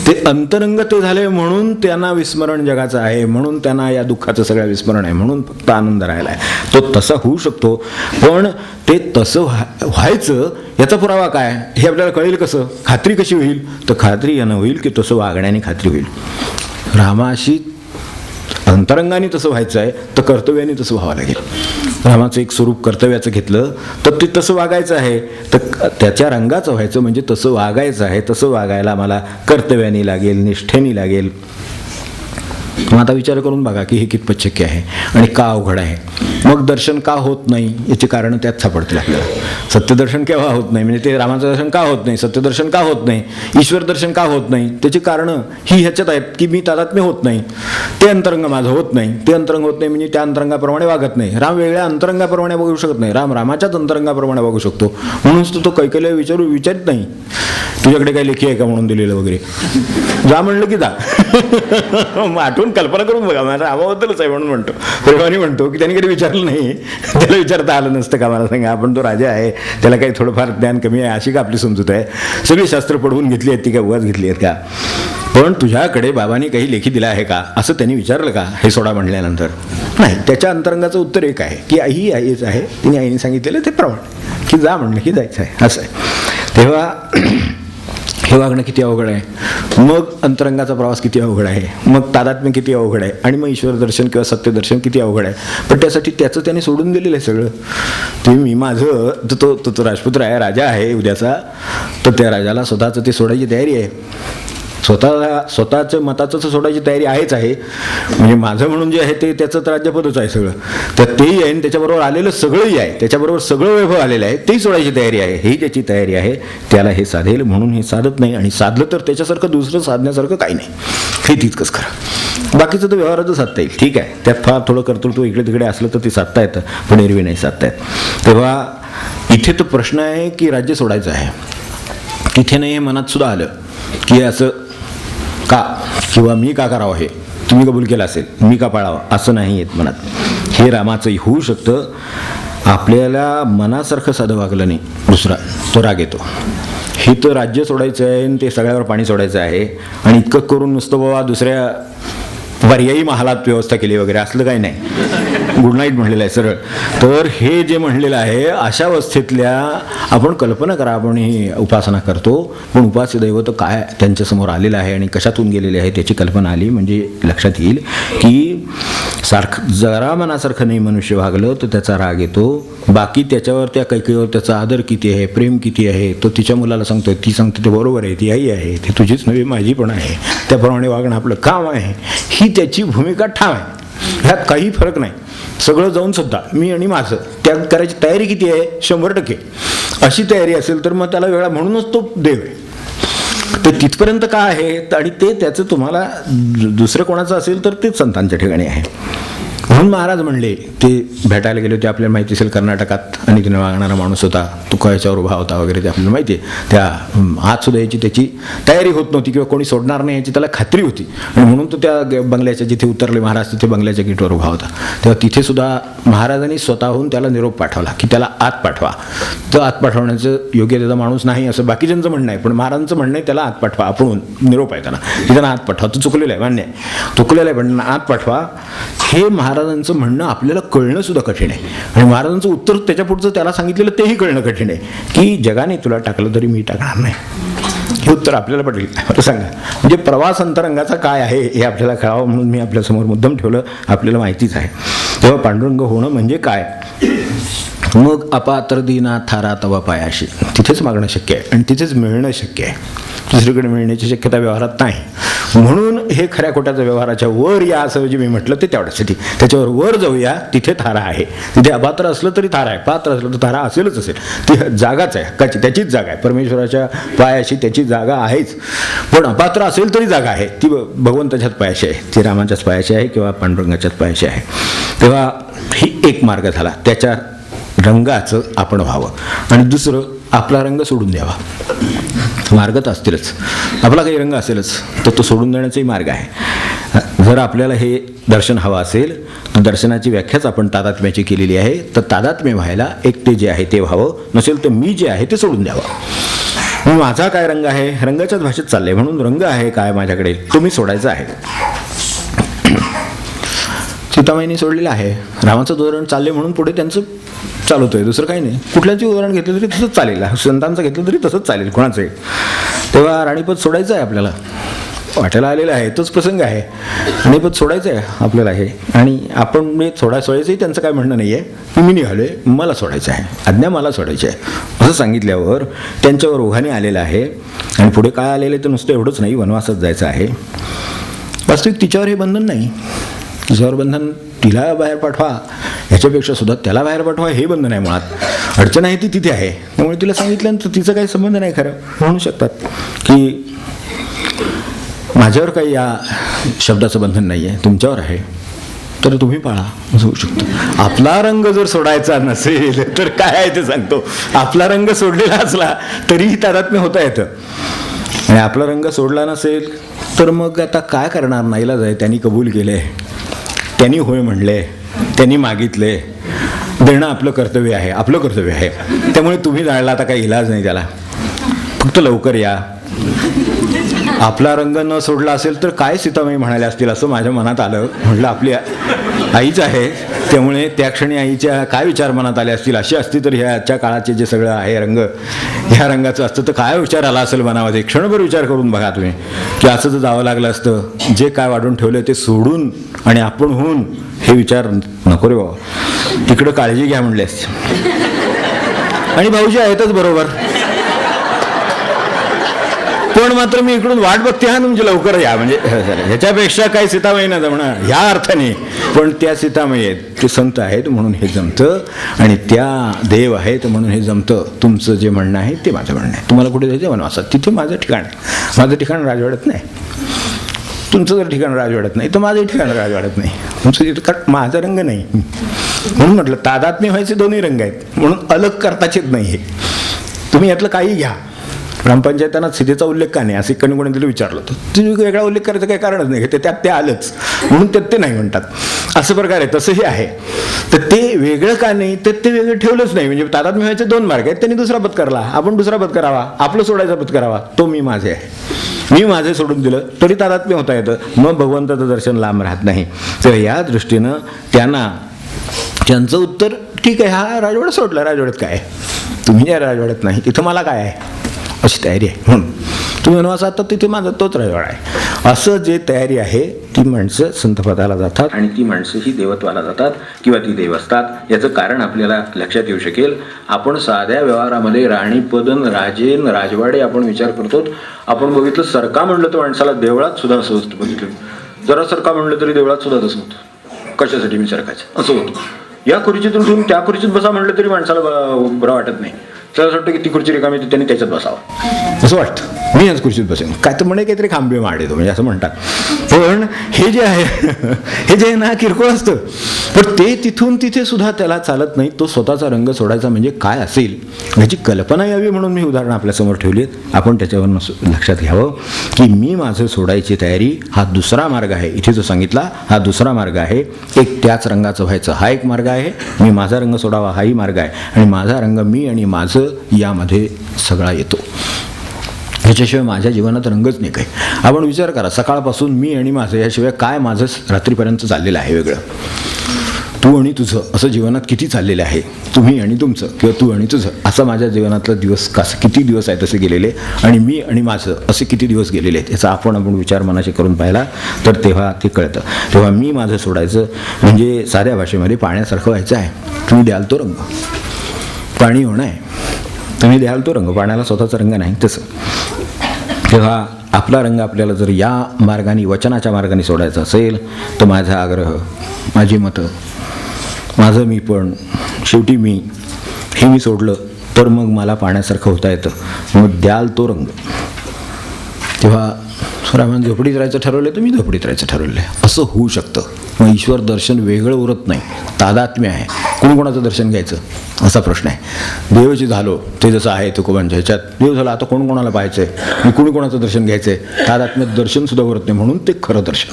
ते अंतरंग ते झाले म्हणून त्यांना विस्मरण जगाचं आहे, म्हणून त्यांना या दुःखाचं सगळं विस्मरण आहे, म्हणून फक्त आनंद राहिला आहे. तो तसा होऊ शकतो, पण ते तसं व्हायचं याचा पुरावा काय हे आपल्याला कळेल कसं, खात्री कशी होईल, तर खात्री यानं होईल की तसं वागण्याने खात्री होईल. रामाशी अंतरंगाने तसं व्हायचं आहे तर कर्तव्याने तसं व्हावं लागेल. रामाचं एक स्वरूप कर्तव्याचं घेतलं तर ते तसं वागायचं आहे, तर त्याच्या रंगाचं व्हायचं म्हणजे तसं वागायचं आहे. तसं वागायला मला कर्तव्याने लागेल, निष्ठेने लागेल. मग आता विचार करून बघा की हे कितपत शक्य आहे आणि का अवघड आहे. मग दर्शन का होत नाही याची कारणं त्यात सापडतील आपल्याला. सत्यदर्शन केव्हा होत नाही, म्हणजे ते रामाचं दर्शन का होत नाही, सत्यदर्शन का होत नाही, ईश्वर दर्शन का होत नाही, त्याची कारणं ही ह्याच्यात आहेत की मी तादात्म्य होत नाही, ते अंतरंग माझं होत नाही. ते अंतरंग होत नाही म्हणजे त्या अंतरंगाप्रमाणे वागत नाही. राम वेगळ्या अंतरंगाप्रमाणे बघू शकत नाही, राम रामाच्याच अंतरंगाप्रमाणे बघू शकतो. म्हणूनच तो कैकेयला विचारित नाही तुझ्याकडे काही लेखी आहे का म्हणून दिलेलं वगैरे. जा म्हणलं की जा. आठवून कल्पना करून बघा, माझ्या रामाबद्दलच आहे म्हणून म्हणतो, प्रेमाने म्हणतो की त्यांनी कधी विचारलं नाही, त्याला विचारता आलं नसतं का मला सांगा. आपण तो राजा आहे, त्याला काही थोडंफार ज्ञान कमी आहे अशी का आपली समजूत आहे. सगळी शास्त्र पडवून घेतली आहेत ती का उगाच घेतली आहेत का. पण तुझ्याकडे बाबांनी काही लेखी दिला आहे का असं त्यांनी विचारलं का हे सोडा म्हणल्यानंतर नाही. त्याच्या अंतरंगाचं उत्तर एक आहे की आई आईच आहे, तिने आईने सांगितलेलं ते प्रमाण की जा म्हणलं की जायचं आहे असं आहे. तेव्हा हे वागणं किती अवघड आहे, मग अंतरंगाचा प्रवास किती अवघड आहे, मग तादात्म्य किती अवघड आहे, आणि मग ईश्वर दर्शन किंवा सत्यदर्शन किती अवघड आहे. पण त्यासाठी त्याचं त्याने सोडून दिलेलं आहे सगळं. ते मी माझं तो राजपुत्र आहे, राजा आहे उद्याचा, तर त्या राजाला स्वतःचं ते सोडायची तयारी आहे. स्वतःचं मताचं सोडायची तयारी आहेच आहे. म्हणजे माझं म्हणून जे आहे ते त्याचं तर राज्यपदच आहे सगळं, तर तेही आहे आणि त्याच्याबरोबर आलेलं सगळंही आहे, त्याच्याबरोबर सगळं वैभव आलेलं आहे, तेही सोडायची तयारी आहे, ही त्याची तयारी आहे. त्याला हे साधेल म्हणून हे साधत नाही, आणि साधलं तर त्याच्यासारखं दुसरं साधण्यासारखं काही नाही, हे तितकंच खरं. बाकीचं तर व्यवहाराचं साधता येईल, ठीक आहे, त्यात फार थोडं कर्तृत्व इकडे तिकडे असलं तर ते साधता येतं, पण एरवी नाही साधता येत. तेव्हा इथे तो प्रश्न आहे की राज्य सोडायचं आहे. तिथे नाही हे मनात सुद्धा आलं की असं का, किंवा मी का करावं, हे तुम्ही कबूल केलं असेल, मी का पाळावं, असं नाही येत मनात. हे रामाचंही होऊ शकतं. आपल्याला मनासारखं साधं वागलं नाही, दुसरा तो राग येतो. हे तर राज्य सोडायचं आहे आणि ते सगळ्यावर पाणी सोडायचं आहे, आणि इतकं करून नुसतं बाबा दुसऱ्या पर्यायी महालात व्यवस्था केली वगैरे असलं काही नाही, गुड नाईट म्हणलेलं आहे सरळ. तर हे जे म्हणलेलं आहे अशा अवस्थेतल्या आपण कल्पना करा, आपण ही उपासना करतो, पण उपास्य दैवत काय त्यांच्यासमोर आलेलं आहे आणि कशातून गेलेले आहे त्याची कल्पना आली म्हणजे लक्षात येईल की जरा मनासारखं नाही मनुष्य वागलं तर त्याचा राग येतो. बाकी त्याच्यावर त्या कैकेवर त्याचा आदर किती आहे, प्रेम किती आहे, तो तिच्या मुलाला सांगतोय, ती सांगते ते बरोबर आहे, ती आई आहे, ती तुझीच नव्हे माझी पण आहे, त्याप्रमाणे वागणं आपलं काम आहे, ही त्याची भूमिका ठाम आहे. ह्यात काही फरक नाही. सगळं जाऊन सुद्धा मी आणि माझं त्याग करायची तयारी किती आहे, 100%. अशी तयारी असेल तर मग त्याला वेळा म्हणूनच तो देव आहे. तर तिथपर्यंत का आहे, आणि ते त्याचं तुम्हाला दुसरं कोणाचं असेल तर तेच संतांच्या ठिकाणी आहे. म्हणून महाराज म्हणले, ते भेटायला गेले होते, आपल्याला माहिती असेल कर्नाटकात आणि तिने वागणारा माणूस होता, तुका याच्यावर उभा होता वगैरे, ते आपल्याला माहिती आहे. त्या हात सुद्धा याची त्याची तयारी होत नव्हती किंवा कोणी सोडणार नाही याची त्याला खात्री होती, आणि म्हणून तो त्या बंगल्याच्या जिथे उतरले महाराज तिथे बंगल्याच्या गेटवर उभा होता. तेव्हा तिथे सुद्धा महाराजांनी स्वतःहून त्याला निरोप पाठवला की त्याला आत पाठवा. तर आत पाठवण्याचं योग्य त्याचा माणूस नाही असं बाकीच्यांचं म्हणणं आहे, पण महाराजांचं म्हणणं आहे त्याला आत पाठवा, आपण निरोप आहे त्यांना आत पाठवा. तो चुकलेलं आहे, मान्य आहे, चुकलेलं आहे, पण आत पाठवा. हे महाराजांचं म्हणणं आपल्याला कळणं सुद्धा कठीण आहे, आणि महाराजांचं उत्तर त्याच्या पुढचं त्याला सांगितलेलं तेही कळणं कठीण आहे की जगाने तुला टाकलं तरी मी टाकणार नाही. हे उत्तर आपल्याला पटेल आता सांगा. म्हणजे प्रवास अंतरंगाचा काय आहे हे आपल्याला कळावं म्हणून मी आपल्यासमोर मुद्दाम ठेवलं, आपल्याला माहितीच आहे. तेव्हा पांडुरंग होणं म्हणजे काय, मग अपात्र दीना थारा तवा पायाशी, तिथेच मागणं शक्य आहे आणि तिथेच मिळणं शक्य आहे, दुसरीकडे मिळण्याची शक्यता व्यवहारात नाही. म्हणून हे खऱ्या खोट्याच्या व्यवहाराच्या वर या असं जे मी म्हटलं ते तेवढ्यासाठी, त्याच्यावर वर जाऊया, तिथे थारा आहे. तिथे अपात्र असलं तरी थारा आहे, पात्र असलं तर थारा असेलच असेल, ती जागाच आहे हक्काची, त्याचीच जागा आहे, परमेश्वराच्या पायाशी त्याची जागा आहेच. पण अपात्र असेल तरी जागा आहे, ती भगवंताच्याच पायाशी आहे, ती रामाच्याच पायाशी आहे किंवा पांडुरंगाच्याच पायाशी आहे. तेव्हा ही एक मार्ग झाला, त्याच्या रंगाचं आपण व्हावं, आणि दुसरं आपला रंग सोडून द्यावा. मार्ग तर असतीलच, आपला काही रंग असेलच तर तो सोडून देण्याचाही मार्ग आहे. जर आपल्याला हे दर्शन हवं असेल तर दर्शनाची व्याख्याच आपण तादात्म्याची केलेली आहे. तर तादात्म्य व्हायला एक ते जे आहे ते व्हावं, नसेल तर मी जे आहे ते सोडून द्यावं. माझा काय रंग आहे, रंगाच्याच भाषेत चाललंय, म्हणून रंग आहे काय माझ्याकडे तो मी सोडायचा आहे. सीतामाईने सोडलेलं आहे, रामाचं धोरण चालले म्हणून पुढे त्यांचं चालू होतोय, दुसरं काही नाही. कुठल्याची उदाहरण घेतलं तरी तसंच चालेल, संतांचं घेतलं तरी तसंच चालेल कोणाचंही. तेव्हा राणीपद सोडायचं आहे आपल्याला, वाटायला आलेलं आहे, तोच प्रसंग आहे. राणीपद सोडायचं आहे आपल्याला हे, आणि आपण मी सोडायचंही त्यांचं काय म्हणणं नाही आहे की मी निघालो आहे, मला सोडायचं आहे, आज्ञा मला सोडायची आहे असं सांगितल्यावर त्यांच्यावर ओघाने आलेलं आहे. आणि पुढे काय आलेलं आहे तर नुसतं एवढंच नाही, वनवासात जायचं आहे. वास्तविक तिच्यावर हे बंधन नाही, तिच्यावर बंधन तिला बाहेर पाठवा ह्याच्यापेक्षा सुद्धा त्याला बाहेर पाठवा हे बंधन आहे. मुळात अडचण आहे ती तिथे आहे, त्यामुळे तिला सांगितल्यानंतर तिचं काही संबंध नाही. खरं म्हणू शकतात की माझ्यावर काही या शब्दाचं बंधन नाही आहे, तुमच्यावर आहे, तर तुम्ही पाळा असं होऊ शकतं. आपला रंग जर सोडायचा नसेल तर काय आहे ते सांगतो, आपला रंग सोडलेला असला तरीही तादात्म्य होता येतं, आणि आपला रंग सोडला नसेल तर मग आता काय करणार, नाईलाज आहे. त्यांनी कबूल केले, त्यांनी होय म्हणले, त्यांनी मागितले, देणं आपलं कर्तव्य आहे, आपलं कर्तव्य आहे. त्यामुळे तुम्ही जायला आता काही इलाज नाही त्याला, फक्त लवकर या. आपला रंग न सोडला असेल तर काय सीतामाई म्हणाल्या असतील असं माझ्या मनात आलं. म्हटलं आपली आईच आहे, त्यामुळे त्या क्षणी आईच्या काय विचार मनात आले असतील, अशी असती तर ह्याच्या काळाचे जे सगळं आहे रंग, ह्या रंगाचं असतं तर काय विचार आला असेल मनामध्ये. क्षणभर विचार करून बघा तुम्ही की असं जर जावं लागलं असतं, जे काय वाढून ठेवलं ते सोडून आणि आपण होऊन हे विचार नको रे बाबा, तिकडं काळजी घ्या म्हणले असते. आणि भाऊजी आहेतच बरोबर, पण मात्र मी इकडून वाट बघते हा तुमची लवकर या, म्हणजे ह्याच्यापेक्षा काही सीतामाई ना जमणार ह्या अर्थाने, पण त्या सीतामाई आहेत, ते संत आहेत म्हणून हे जमतं आणि त्या देव आहेत म्हणून हे जमतं. तुमचं जे म्हणणं आहे ते माझं म्हणणं आहे. तुम्हाला कुठे जायचं वनवासात, तिथे माझं ठिकाण आहे. माझं ठिकाण राजवाड्यात नाही, तुमचं जर ठिकाण राजवाड्यात नाही तर माझंही ठिकाण राजवाड्यात नाही. तुमचं तिथं कारण माझा रंग नाही, म्हणून म्हटलं तादात्म्य व्हायचे दोन्ही रंग आहेत, म्हणून अलग करताच येत नाही. हे तुम्ही यातलं काही घ्या. ग्रामपंचायतांना सीतेचा उल्लेख का नाही असं कोणीतरी विचारलं होतं. तुम्ही वेगळा उल्लेख करायचं काही कारणच नाही, ते त्यात ते आलंच म्हणून त्यात ते नाही म्हणतात. असं प्रकार आहे, तसंही आहे. तर ते वेगळं का नाही, तर ते वेगळं ठेवलंच नाही. म्हणजे तादात्म्य व्हायचे दोन मार्ग आहेत. त्यांनी दुसरा पत्करला, आपण दुसरा पत्करावा, आपलं सोडायचा पत्करावा. तो मी माझे आहे, मी माझे सोडून दिलं तरी तादात्म्य होता येतं, मग भगवंताचं दर्शन लांब राहत नाही. तर या दृष्टीनं त्यांचं उत्तर ठीक आहे, हा राजवाडा सोडला, राजवाड्यात काय तुम्ही या राजवाड्यात नाही, तिथं मला काय आहे अशी तयारी आहे. म्हणून तुम्ही वनवासात तर तिथे माझा तोच राजवाडा आहे, असं जे तयारी आहे ती माणसं संतपदाला जातात आणि ती माणसं ही देवत्वाला जातात किंवा ती देव असतात. याचं कारण आपल्याला लक्षात येऊ शकेल. आपण साध्या व्यवहारामध्ये राणीपदन, राजेन, राजवाडे आपण विचार करतो. आपण बघितलं सरका म्हणलं तर माणसाला देवळात सुद्धा असं होतं. बघितलं जरा सरका म्हणलं तरी देवळात सुद्धा तसं होतं. कशासाठी मी सरकायचं असं होतं. या खुर्चीतून ठेवून त्या खुर्चीत बसा म्हणलं तरी माणसाला बरं वाटत नाही. त्याला असं वाटतं की ती खुर्ची रिकामी त्यांनी त्याच्यात बसावं असं वाटतं. मी याच खुर्चीत बसेन काय तर म्हणे काहीतरी खांबे मांडतो म्हणजे असं म्हणतात. पण हे जे आहे हे जे ना किरकोळ असतं, पण ते तिथून तिथे सुद्धा त्याला चालत नाही. तो स्वतःचा रंग सोडायचा म्हणजे काय असेल याची कल्पना यावी म्हणून मी उदाहरणं आपल्यासमोर ठेवली आहेत. आपण त्याच्यावरून लक्षात घ्यावं की मी माझं सोडायची तयारी हा दुसरा मार्ग आहे. इथे जो सांगितला हा दुसरा मार्ग आहे. एक त्याच रंगाचं व्हायचं हा एक मार्ग आहे, मी माझा रंग सोडावा हाही मार्ग आहे, आणि माझा रंग मी आणि माझं यामध्ये सगळा येतो. ह्याच्याशिवाय माझ्या जीवनात रंगच नाही काही. आपण विचार करा, सकाळपासून मी आणि माझं याशिवाय काय माझं रात्रीपर्यंत चाललेलं आहे वेगळं. तू आणि तुझं असं जीवनात किती चाललेलं आहे. तुम्ही आणि तुमचं किंवा तू आणि तुझं असं माझ्या जीवनातला दिवस कसं किती दिवस आहेत असे गेलेले, आणि मी आणि माझं असे किती दिवस गेलेले आहेत याचा आपण विचार मनाशी करून पाहिला तर तेव्हा ते कळतं. तेव्हा मी माझं सोडायचं म्हणजे साध्या भाषेमध्ये पाण्यासारखं व्हायचं आहे. तुम्ही द्याल तो रंग, पाणी होणं आहे, तुम्ही द्याल तो रंग, पाण्याला स्वतःचा रंग नाही तसं. तेव्हा आपला रंग आपल्याला जर या मार्गाने वचनाच्या मार्गाने सोडायचा असेल तर माझा आग्रह, माझी मतं, माझं मी पण शेवटी मी हे मी सोडलं तर मग मला पाण्यासारखं होता येतं. मग द्याल तो रंग. तेव्हा रामानं झोपडीत राहायचं ठरवलं तर मी झोपडीत राहायचं ठरवलं आहे असं होऊ शकतं. मग ईश्वर दर्शन वेगळं उरत नाही, तादात्म्य आहे. कोणी कोणाचं दर्शन घ्यायचं असा प्रश्न आहे. देवाची झालो ते जसं आहे तुकोबांच्या ह्याच्यात देव झाला, आता कोण कोणाला पाहायचं आहे मी कोणी कोणाचं दर्शन घ्यायचं आहे. तादात्म्य दर्शन सुद्धा उरत नाही, म्हणून ते खरं दर्शन.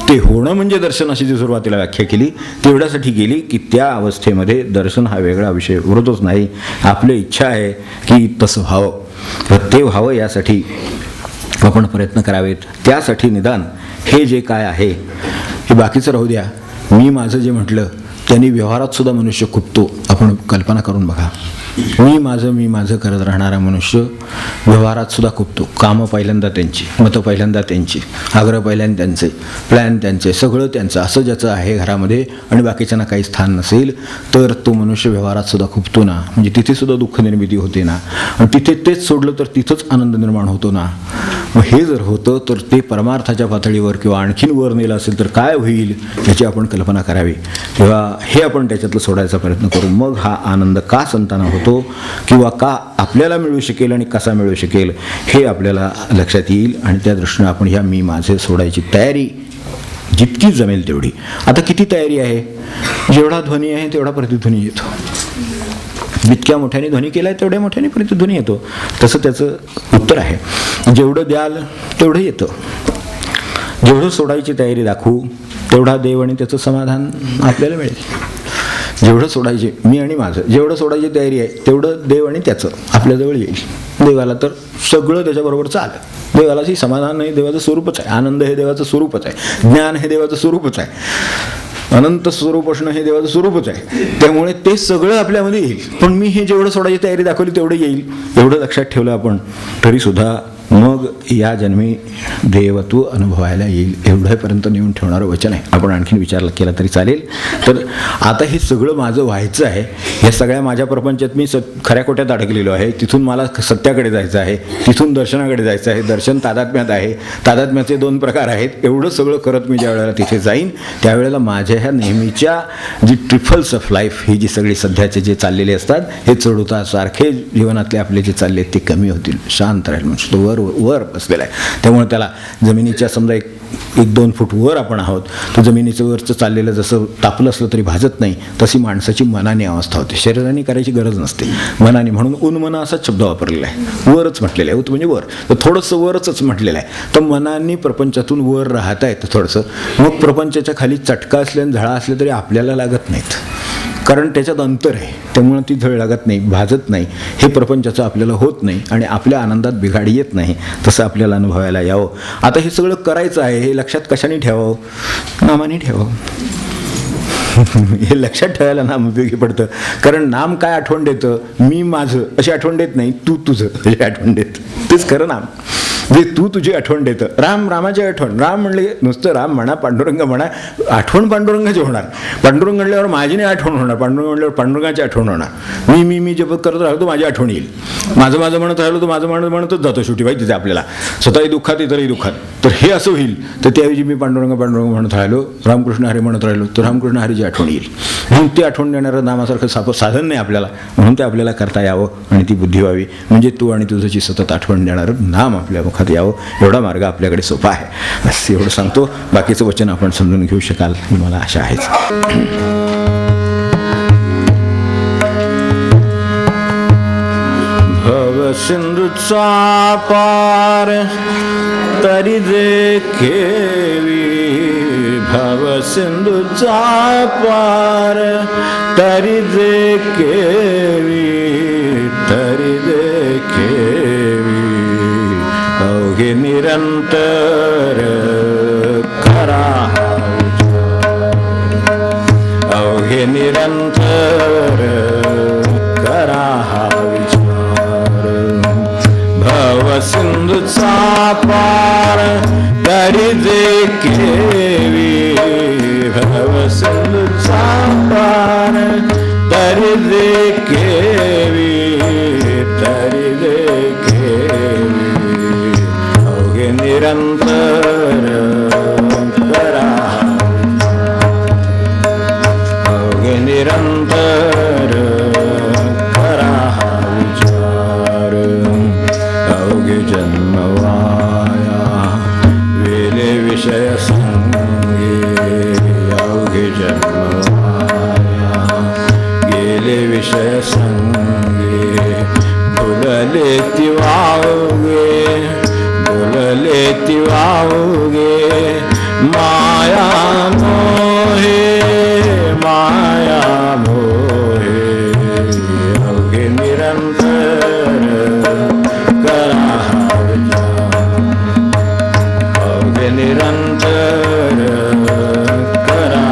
ते होणं म्हणजे दर्शन अशी जी सुरुवातीला व्याख्या केली तेवढ्यासाठी केली की त्या अवस्थेमध्ये दर्शन हा वेगळा विषय उरतच नाही. आपली इच्छा आहे की तसं व्हावं, तर ते व्हावं यासाठी आपण प्रयत्न करावेत. त्यासाठी निदान हे जे काय आहे हे बाकीचं राहू द्या. मी माझं जे म्हटलं त्यांनी व्यवहारात सुद्धा मनुष्य खुपतो. आपण कल्पना करून बघा, मी माझं करत राहणारा मनुष्य व्यवहारात सुद्धा खुपतो. कामं पहिल्यांदा त्यांची, मतं पहिल्यांदा त्यांची, आग्रह पहिल्यांदा त्यांचे, प्लॅन त्यांचे, सगळं त्यांचं असं ज्याचं आहे घरामध्ये आणि बाकीच्यांना काही स्थान नसेल तर तो मनुष्य व्यवहारात सुद्धा खुपतो ना. म्हणजे तिथे सुद्धा दुःख निर्मिती होते ना, आणि तिथे तेच सोडलं तर तिथंच आनंद निर्माण होतो ना. मग हे जर होतं तर ते परमार्थाच्या पातळीवर किंवा आणखीन वर नेलं असेल तर काय होईल याची आपण कल्पना करावी. तेव्हा हे आपण त्याच्यातलं सोडायचा प्रयत्न करू. मग हा आनंद का संतांना होतो किंवा का आपल्याला मिळू शकेल आणि कसा मिळू शकेल हे आपल्याला लक्षात येईल. आणि त्या दृष्टीनं आपण ह्या मी माझे सोडायची तयारी जितकी जमेल तेवढी. आता किती तयारी आहे, जेवढा ध्वनी आहे तेवढा प्रतिध्वनी येतो. जितक्या मोठ्याने ध्वनी केला आहे तेवढ्या मोठ्याने प्रतिध्वनी येतो. तसं त्याचं उत्तर आहे. जेवढं द्याल तेवढं येतं. जेवढं सोडायची तयारी दाखवू तेवढा देव आणि त्याचं समाधान आपल्याला मिळेल. जेवढं सोडायचे मी आणि माझं, जेवढं सोडायची तयारी आहे तेवढं देव आणि त्याचं आपल्याजवळ येईल. देवाला तर सगळं त्याच्याबरोबर चालेल. देवालाही समाधान नाही, देवाचं स्वरूपच आहे. आनंद हे देवाचं स्वरूपच आहे. ज्ञान हे देवाचं स्वरूपच आहे. अनंत स्वरूप असणं हे देवाचं स्वरूपच आहे. त्यामुळे ते सगळं आपल्यामध्ये येईल. पण मी हे जेवढं सोडायची तयारी दाखवली तेवढं येईल एवढं लक्षात ठेवलं आपण तरीसुद्धा मग या जन्मी देवत्व अनुभवायला येईल एवढ्यापर्यंत नेऊन ठेवणारं वचन आहे. आपण आणखीन विचार केला तरी चालेल. तर आता हे सगळं माझं व्हायचं आहे. या सगळ्या माझ्या प्रपंचात मी खऱ्या खोट्यात अडकलेलो आहे. तिथून मला सत्याकडे जायचं आहे, तिथून दर्शनाकडे जायचं आहे. दर्शन तादात्म्यात आहे, तादात्म्याचे 2 प्रकार आहेत. एवढं सगळं करत मी ज्या वेळेला तिथे जाईन त्यावेळेला माझ्या ह्या नेहमीच्या जी ट्रिफल्स ऑफ लाईफ ही जी सगळी सध्याचे जे चाललेले असतात हे चढउतार सारखे जीवनातले आपले जे चालले ते कमी होतील. शांत राहील म्हणजे तो वर बसलेला आहे. त्यामुळे त्याला जमिनीच्या समजा एक 2 फूट वर आपण आहोत. तो जमिनीचं वरचं चाललेलं जसं तापलं असलं तरी भाजत नाही तशी माणसाची मनाने अवस्था होते. शरीराने करायची गरज नसते, मनाने. म्हणून उन्मना असाच शब्द वापरलेला आहे. वरच म्हटलेलं आहे. उत म्हणजे वर, तर थोडंसं वरच म्हटलेलं आहे. तर मनाने प्रपंचातून वर राहता येतं थोडंसं. मग प्रपंचाच्या खाली चटका असल्याने झळा असले तरी आपल्याला लागत नाहीत, कारण त्याच्यात अंतर आहे. त्यामुळे ती झळ लागत नाही, भाजत नाही. हे प्रपंचाचं आपल्याला होत नाही आणि आपल्या आनंदात बिघाडी येत नाही. तसं आपल्याला अनुभवायला यावं. आता हे सगळं करायचं आहे हे लक्षात कशाने ठेवावं? नामाने ठेवावं. हे लक्षात ठेवायला नाम उपयोगी पडतं. कारण नाम काय आठवण देतं? मी माझं अशी आठवण देत नाही, तू तुझं अशी आठवण देतं. तेच खरं नाम, जे तू तुझी आठवण देतं. राम रामाची आठवण. राम म्हणले नुसतं राम म्हणा, पांडुरंग म्हणा, आठवण पांडुरंगाची होणार. पांडुरंग म्हणल्यावर माझी नाही आठवण होणार, पांडुरंग म्हणल्यावर पांडुरंगाची आठवण होणार. मी जपत करत राहिलो तर माझी आठवण येईल. माझं म्हणत राहिलो तर माझं म्हणतच जातो शेवटी माहिती तिथे आपल्याला. स्वतःही दुःखात इतरही दुःखात. तर हे असं होईल. तर त्याऐवजी मी पांडुरंग म्हणत राहिलो, रामकृष्ण हरी म्हणत राहिलो तर रामकृष्ण हरीची आठवण येईल. म्हणून ते आठवण देणारं नामासारखं साधन नाही आपल्याला. म्हणून ते आपल्याला करता यावं आणि ती बुद्धी व्हावी. म्हणजे तू आणि तुझ्याची सतत आठवण देणारं नाम आपल्या मुखात यावं. एवढा मार्ग आपल्याकडे सोपा आहे. बस एवढं सांगतो. बाकीचं वचन आपण समजून घेऊ शकाल ही मला आशा आहेच. भव सिंधूचा पार तरी देखेवी, भव सिंधूचा पार तरी देखेवी, तरी देखेवी. अवघे निरंतर करा अवघे निरंतर करा विचार. भव सिंधूचा पार तरी देखेवी, भव सिंधूचा पार तरी देखेवी, तरी देखेवी. निरंतर करा अवघे निरंतर करा विचार. अवघे जन्मवाया वेले विषय संगे, अवघे जन्मवाया गेले विषय संगे. भुलले ती वावगे, भुलले ती वावगे. माया मोहे, माया मोहे. अवघे निरंतर करा विचार, अवघे निरंतर करा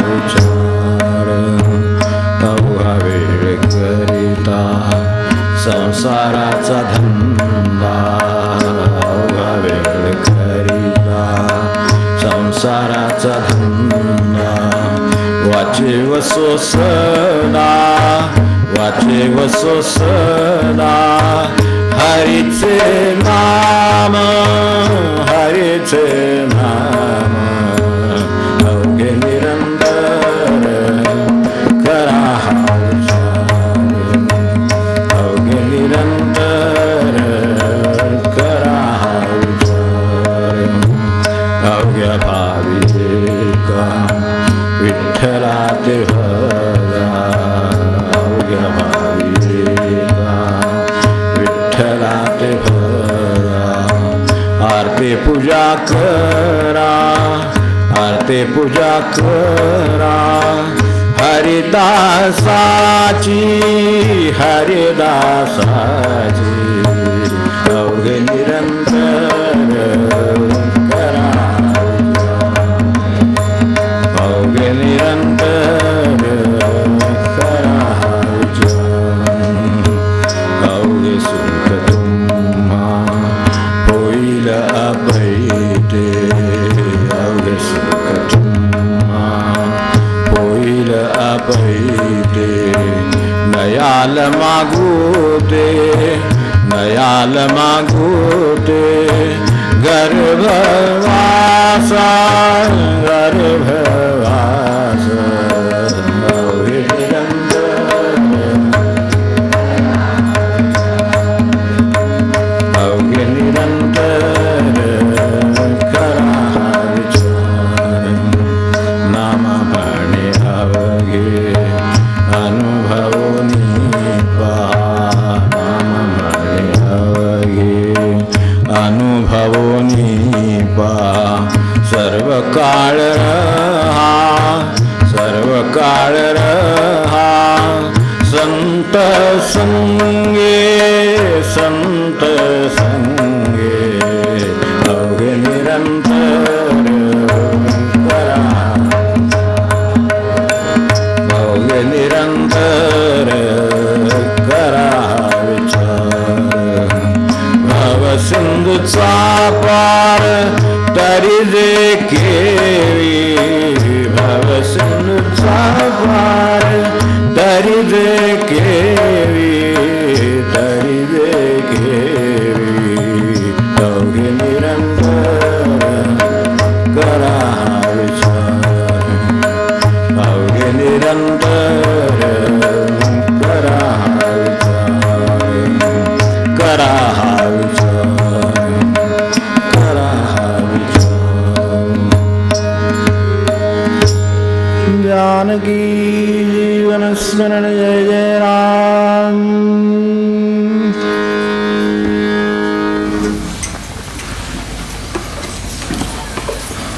विचार. अवघा वेळ करिता संसाराचा धंदा, अवघा वेळ करिता संसाराचा धंदा. वाचे व सोसना, वाचे व सोसना. हरीचे नाम, हरीचे नाम. अवघे निरंतर करा अवघे निरंतर करा विचार. अवघ्या भाविका विठ्ठला ते भजा, अवघ्या भाविका विठ्ठला ते भजा. आरती पूजा करा, आरती पूजा करा. हरिदासाची, हरिदासाची. अवघे निरंतर करा अवघे निरंतर लाल मागुटे गर्भवासा गर्भवास अवघे निरंतर करा विचार नामपणे अवघे अनुभवनी नामपणे अवघे अनुभवनी सर्व काळ रहा संत संगे अवघे निरंतर करा अवघे निरंतर करा विचार भव सिंधूचा पार तरी जे केवी भव सिंधूचा पार तरी जे केवी अवघे निरंतर करा विचार अवघे निरंतर करा विचार करा जानकी जीवन स्मरण जय जय राम